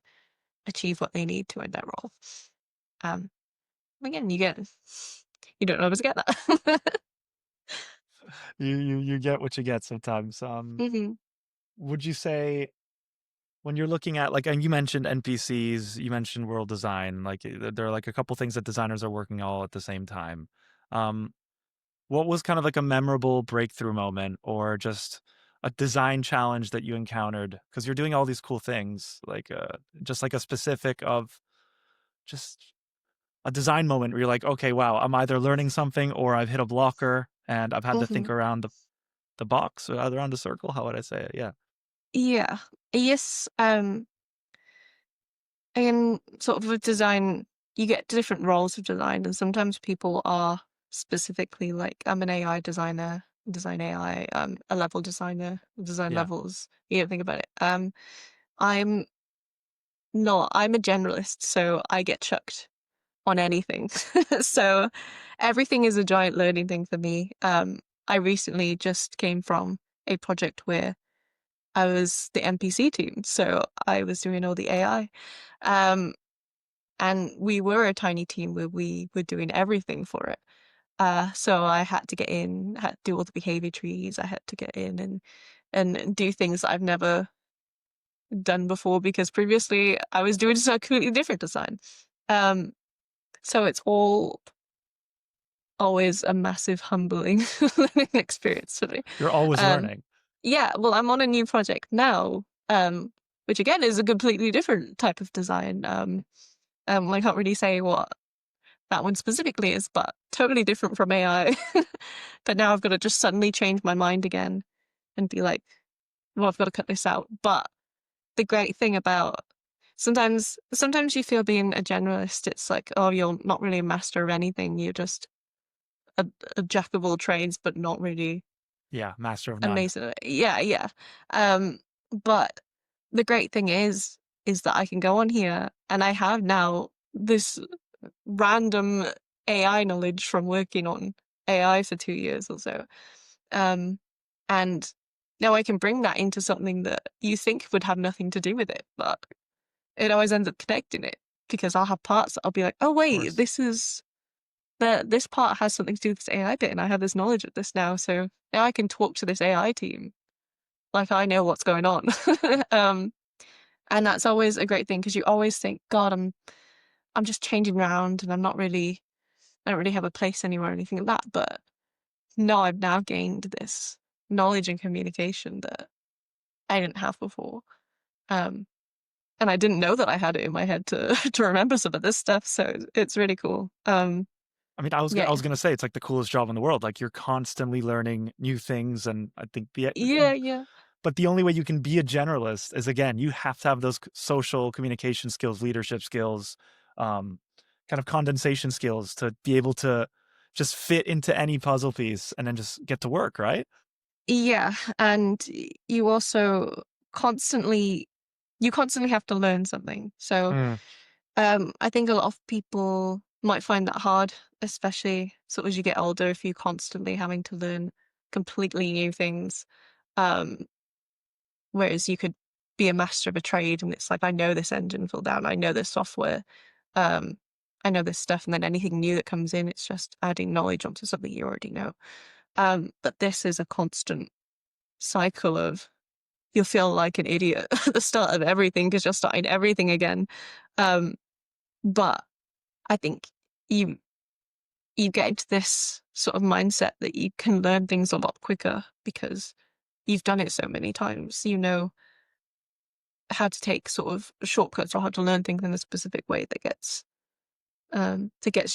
achieve what they need to in their role. Again, you don't always get that. You get what you get sometimes. Hmm. Would you say when you're looking at like, and you mentioned NPCs, you mentioned world design, like there are like a couple things that designers are working all at the same time. Um, what was kind of like a memorable breakthrough moment or just a design challenge that you encountered? Because you're doing all these cool things, like just like a specific of just a design moment where you're like, okay, wow, I'm either learning something or I've hit a blocker and I've had to think Hmm. around the box or around the circle. How would I say it? Yeah. Yeah. Yes. And sort of with design, you get different roles of design, and sometimes people are specifically like, I'm an AI designer, design AI, a level designer, design Yeah. levels. You don't think about it. I'm not. I'm a generalist, so I get chucked on anything. So everything is a giant learning thing for me. I recently just came from a project where I was the NPC team, so I was doing all the AI. Um, and we were a tiny team where we were doing everything for it. So I had to get in, had to do all the behavior trees. I had to get in and do things that I've never done before, because previously I was doing a completely different design. Um, so it's all always a massive humbling learning experience for me. You're always Um, learning. yeah, well, I'm on a new project now, which again is a completely different type of design. I can't really say what that one specifically is, but totally different from AI. But now I've got to just suddenly change my mind again and be like, well, I've got to cut this out. But the great thing about sometimes you feel being a generalist, it's like, oh, you're not really a master of anything. You're just a, a jack of all trades, but not really Yeah. Master of none. amazing at it. Yeah, yeah. Um, but the great thing is that I can go on here and I have now this random AI knowledge from working on AI for 2 years or so. And now I can bring that into something that you think would have nothing to do with it, but it always ends up connecting it, because I'll have parts that I'll be like, oh Of wait, course. this part has something to do with this AI bit, and I have this knowledge of this now, so now I can talk to this AI team like I know what's going on. um, and that's always a great thing, because you always think, God, I'm just changing around and I don't really have a place anywhere or anything like that. But no, I've now gained this knowledge and communication that I didn't have before. Um, and I didn't know that I had it in my head to to remember some of this stuff. So it's really cool. I mean, I Yeah, was gonna say it's like the coolest job in the world. Like you're constantly learning new things, and I think yeah, yeah, but the only way you can be a generalist is again you have to have those social communication skills, leadership skills, um, kind of condensation skills to be able to just fit into any puzzle piece and then just get to work, right? yeah. And you also constantly you constantly have to learn something. So Mm, I think a lot of people might find that hard, especially sort of as you get older, if you're constantly having to learn completely new things. Um, Whereas you could be a master of a trade and it's like, I know this engine full down, I know this software, um, I know this stuff, and then anything new that comes in, it's just adding knowledge onto something you already know. But this is a constant cycle of, you'll feel like an idiot at the start of everything because you're starting everything again. Um, but I think you you get into this sort of mindset that you can learn things a lot quicker because you've done it so many times. You know how to take sort of shortcuts or how to learn things in a specific way that gets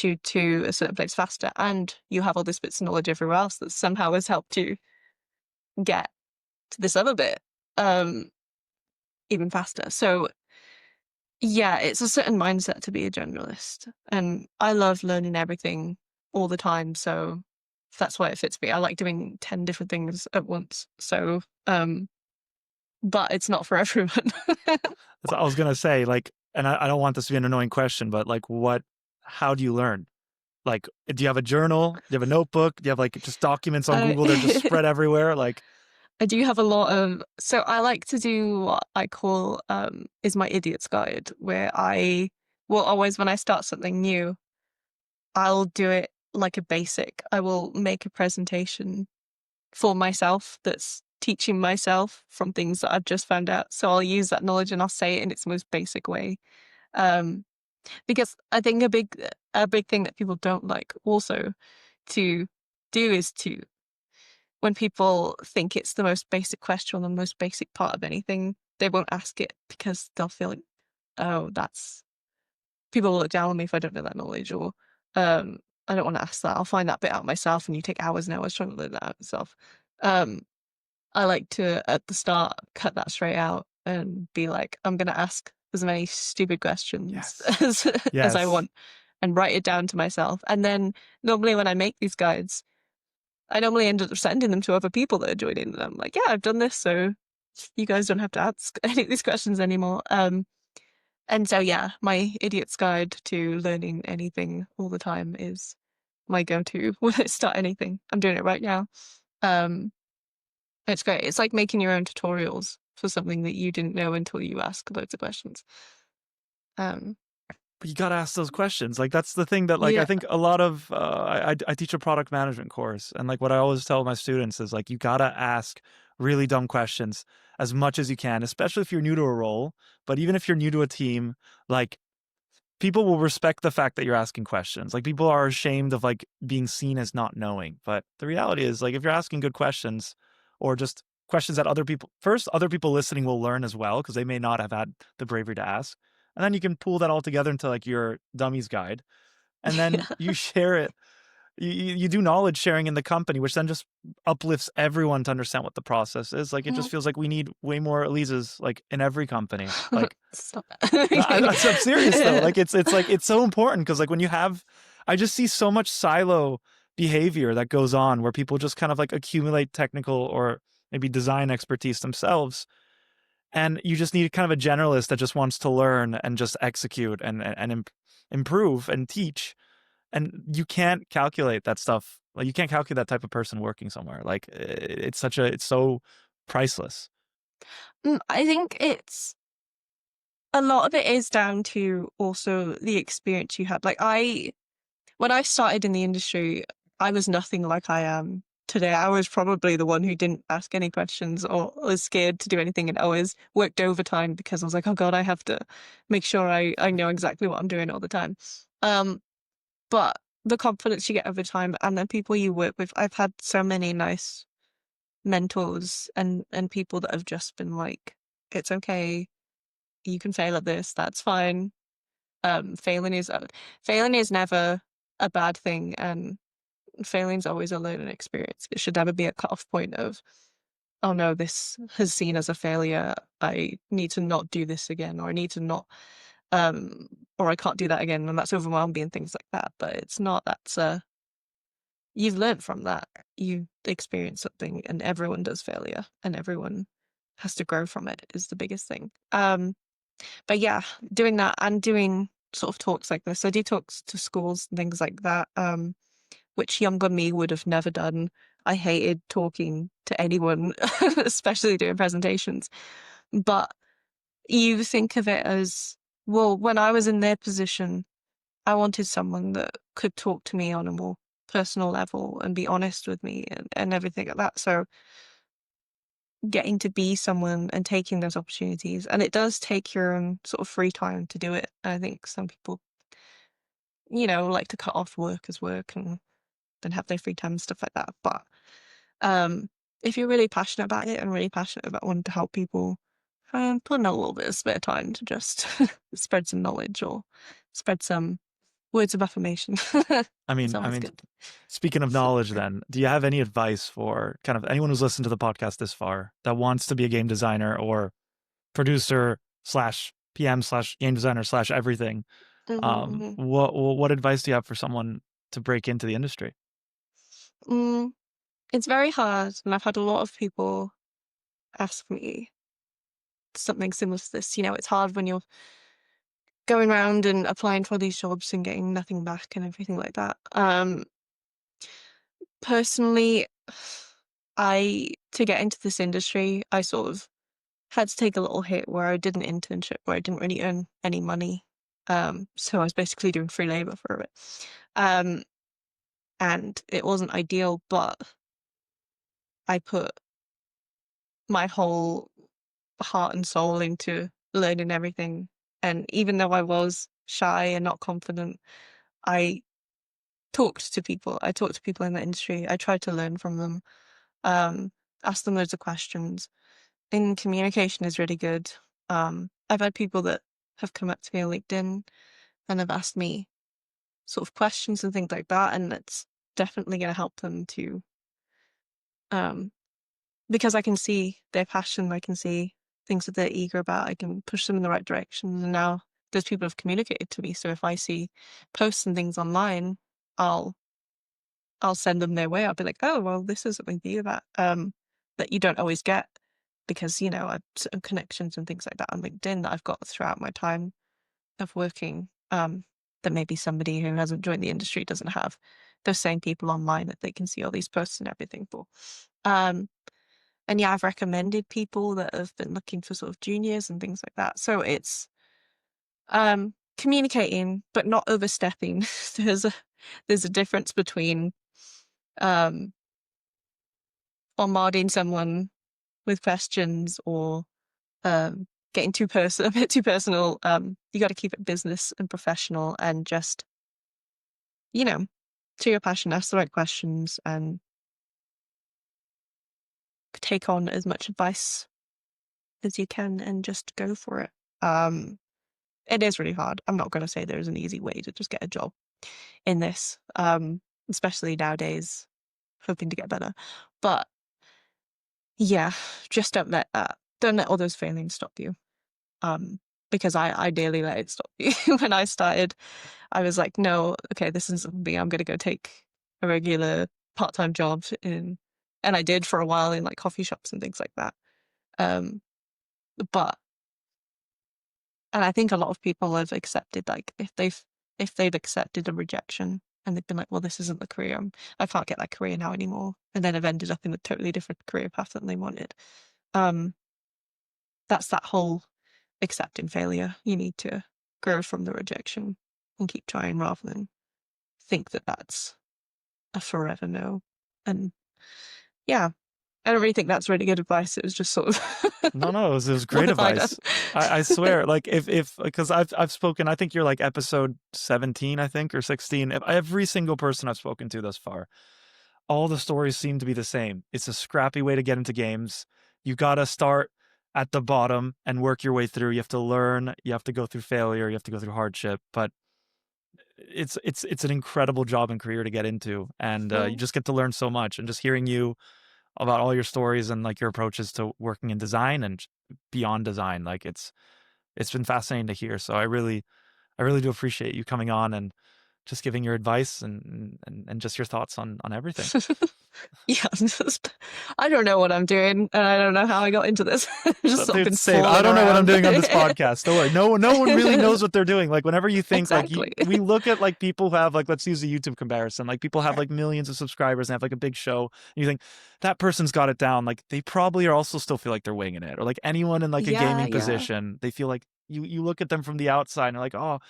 you to a certain place faster, and you have all this bits of knowledge everywhere else that somehow has helped you get to this other bit even faster. So yeah, it's a certain mindset to be a generalist, and I love learning everything all the time, so that's why it fits me. I like doing 10 different things at once. So but it's not for everyone. I was gonna say, like, and I don't want this to be an annoying question, but like, how do you learn? Like, do you have a journal? Do you have a notebook? Do you have like just documents on Google that are just spread everywhere? Like, I do have a lot of, so I like to do what I call is my idiot's guide, where I will always, when I start something new, I'll do it like a basic. I will make a presentation for myself that's teaching myself from things that I've just found out. So I'll use that knowledge and I'll say it in its most basic way. Because I think a big thing that people don't like also to do is to, when people think it's the most basic question or the most basic part of anything, they won't ask it because they'll feel like, oh, people will look down on me if I don't know that knowledge, or I don't want to ask that. I'll find that bit out myself, and you take hours and hours trying to learn that out myself. I like to, at the start, cut that straight out and be like, I'm going to ask as many stupid questions as I want and write it down to myself. And then normally when I make these guides, I normally end up sending them to other people that are joining. And I'm like, yeah, I've done this, so you guys don't have to ask any of these questions anymore. And so, yeah, my idiot's guide to learning anything all the time is my go-to when I start anything. I'm doing it right now. It's great. It's like making your own tutorials for something that you didn't know until you ask loads of questions. But you got to ask those questions. Like, that's the thing that, like, Yeah. I think a lot of, I teach a product management course. And like, what I always tell my students is like, you got to ask really dumb questions as much as you can, especially if you're new to a role. But even if you're new to a team, like, people will respect the fact that you're asking questions. Like, people are ashamed of like being seen as not knowing. But the reality is, like, if you're asking good questions or just questions that other people listening will learn as well, because they may not have had the bravery to ask. And then you can pull that all together into like your dummies guide. And then you share it. You do knowledge sharing in the company, which then just uplifts everyone to understand what the process is. Like, it just feels like we need way more Elises like in every company. Like, Stop I'm serious though. Like, it's like, it's so important because like when you have, I just see so much silo behavior that goes on where people just kind of like accumulate technical or maybe design expertise themselves. And you just need kind of a generalist that just wants to learn and just execute and improve and teach. And you can't calculate that stuff. Like, you can't calculate that type of person working somewhere. Like, it's so priceless. I think a lot of it is down to also the experience you had. Like when I started in the industry, I was nothing like I am today. I was probably the one who didn't ask any questions or was scared to do anything, and always worked overtime because I was like, oh God, I have to make sure I know exactly what I'm doing all the time. But the confidence you get over time and the people you work with, I've had so many nice mentors and people that have just been like, it's okay, you can fail at this, that's fine. Failing is never a bad thing, and failing's always a learning experience. It should never be a cut-off point of, oh no, this is seen as a failure, I need to not do this again, or I need to not or I can't do that again, and that's overwhelming and things like that. But it's not. You've learned from that. You experience something, and everyone does failure, and everyone has to grow from it is the biggest thing. But yeah, doing that and doing sort of talks like this. I do talks to schools and things like that, which younger me would have never done. I hated talking to anyone, especially doing presentations. But you think of it as, well, when I was in their position, I wanted someone that could talk to me on a more personal level and be honest with me and everything like that. So getting to be someone and taking those opportunities, and it does take your own sort of free time to do it. I think some people like to cut off work as work and then have their free time and stuff like that. But um, if you're really passionate about it and really passionate about wanting to help people, put in a little bit of spare time to just spread some knowledge or spread some words of affirmation. I It's mean, always good. speaking of knowledge, then, do you have any advice for kind of anyone who's listened to the podcast this far that wants to be a game designer or producer slash PM slash game designer slash everything? Mhm. What advice do you have for someone to break into the industry? Mm, it's very hard, and I've had a lot of people ask me something similar to this. It's hard when you're going around and applying for these jobs and getting nothing back and everything like that. Personally, to get into this industry, I sort of had to take a little hit where I did an internship where I didn't really earn any money. So I was basically doing free labor for a bit. Um, and it wasn't ideal, but I put my whole heart and soul into learning everything. And even though I was shy and not confident, I talked to people. I talked to people in the industry. I tried to learn from them, asked them loads of questions. And communication is really good. I've had people that have come up to me on LinkedIn and have asked me sort of questions and things like that, and it's definitely going to help them to, um, because I can see their passion, I can see things that they're eager about, I can push them in the right direction. And now those people have communicated to me, so if I see posts and things online, I'll send them their way. I'll be like, oh well, this is something to you that you don't always get because I've certain connections and things like that on LinkedIn that I've got throughout my time of working, that maybe somebody who hasn't joined the industry doesn't have those same people online that they can see all these posts and everything for. Um, and yeah, I've recommended people that have been looking for sort of juniors and things like that. So it's communicating, but not overstepping. there's a difference between um, bombarding someone with questions or getting a bit too personal. You got to keep it business and professional and just, to your passion, ask the right questions and take on as much advice as you can and just go for it. It is really hard. I'm not going to say there's an easy way to just get a job in this, especially nowadays, hoping to get better. But yeah, just don't let all those failings stop you. Because I nearly let it stop me when I started. I was like, no, okay, this isn't me. I'm gonna go take a regular part-time job and I did for a while in like coffee shops and things like that. Um, but and I think a lot of people have accepted like if they've accepted a rejection and they've been like, well, this isn't the career. I can't get that career now anymore, and then have ended up in a totally different career path than they wanted. Um, that's that whole accepting failure. You need to grow from the rejection and keep trying rather than think that that's a forever no. And yeah, I don't really think that's really good advice. It was just sort of No, it was what great have I done? advice. I swear, like if because I've spoken, I think you're like episode 17, I think, or 16. Every single person I've spoken to thus far, all the stories seem to be the same. It's a scrappy way to get into games. You gotta start at the bottom and work your way through. You have to learn. You have to go through failure. You have to go through hardship. But it's an incredible job and career to get into, and you just get to learn so much. And just hearing you about all your stories and like your approaches to working in design and beyond design, like it's been fascinating to hear. So I really do appreciate you coming on and just giving your advice and just your thoughts on everything. Yeah, I don't know what I'm doing, and I don't know how I got into this. Just sort of Dude, been same. I falling don't know what I'm around. doing on this podcast. Don't worry. No one really knows what they're doing. Like whenever you think Exactly. we look at like people who have like, let's use a YouTube comparison. Like people have like millions of subscribers and have like a big show. And you think that person's got it down. Like they probably are also still feel like they're winging it. Or like anyone in like a Yeah, gaming yeah. position, they feel like you look at them from the outside and you're like, oh,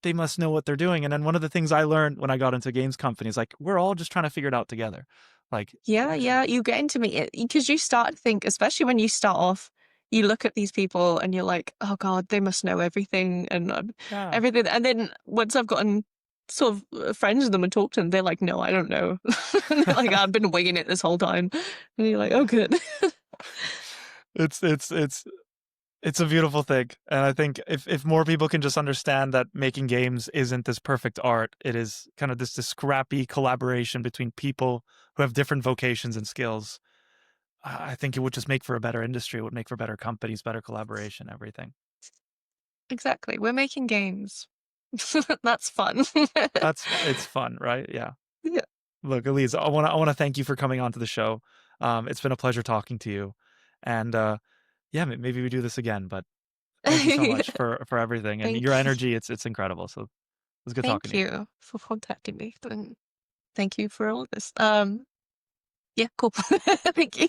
they must know what they're doing. And then one of the things I learned when I got into games companies, like we're all just trying to figure it out together. Like Yeah, yeah, you get into me because you start to think, especially when you start off, you look at these people and you're like, oh God, they must know everything and yeah. everything. And then once I've gotten sort of friends with them and talk to them, they're like, no, I don't know. Like, I've been winging it this whole time. And you're like, oh, good. It's a beautiful thing. And I think if more people can just understand that making games isn't this perfect art, it is kind of this scrappy collaboration between people who have different vocations and skills, I think it would just make for a better industry. It would make for better companies, better collaboration, everything. Exactly. We're making games. That's fun. It's fun, right? Yeah. Yeah. Look, Ellise, I want to thank you for coming onto the show. It's been a pleasure talking to you. And yeah, maybe we do this again, but thank you so much for everything and your Thank you. energy. It's incredible. So it was good talking Thank to you. you for contacting me. And thank you for all this. Yeah, cool. Thank you.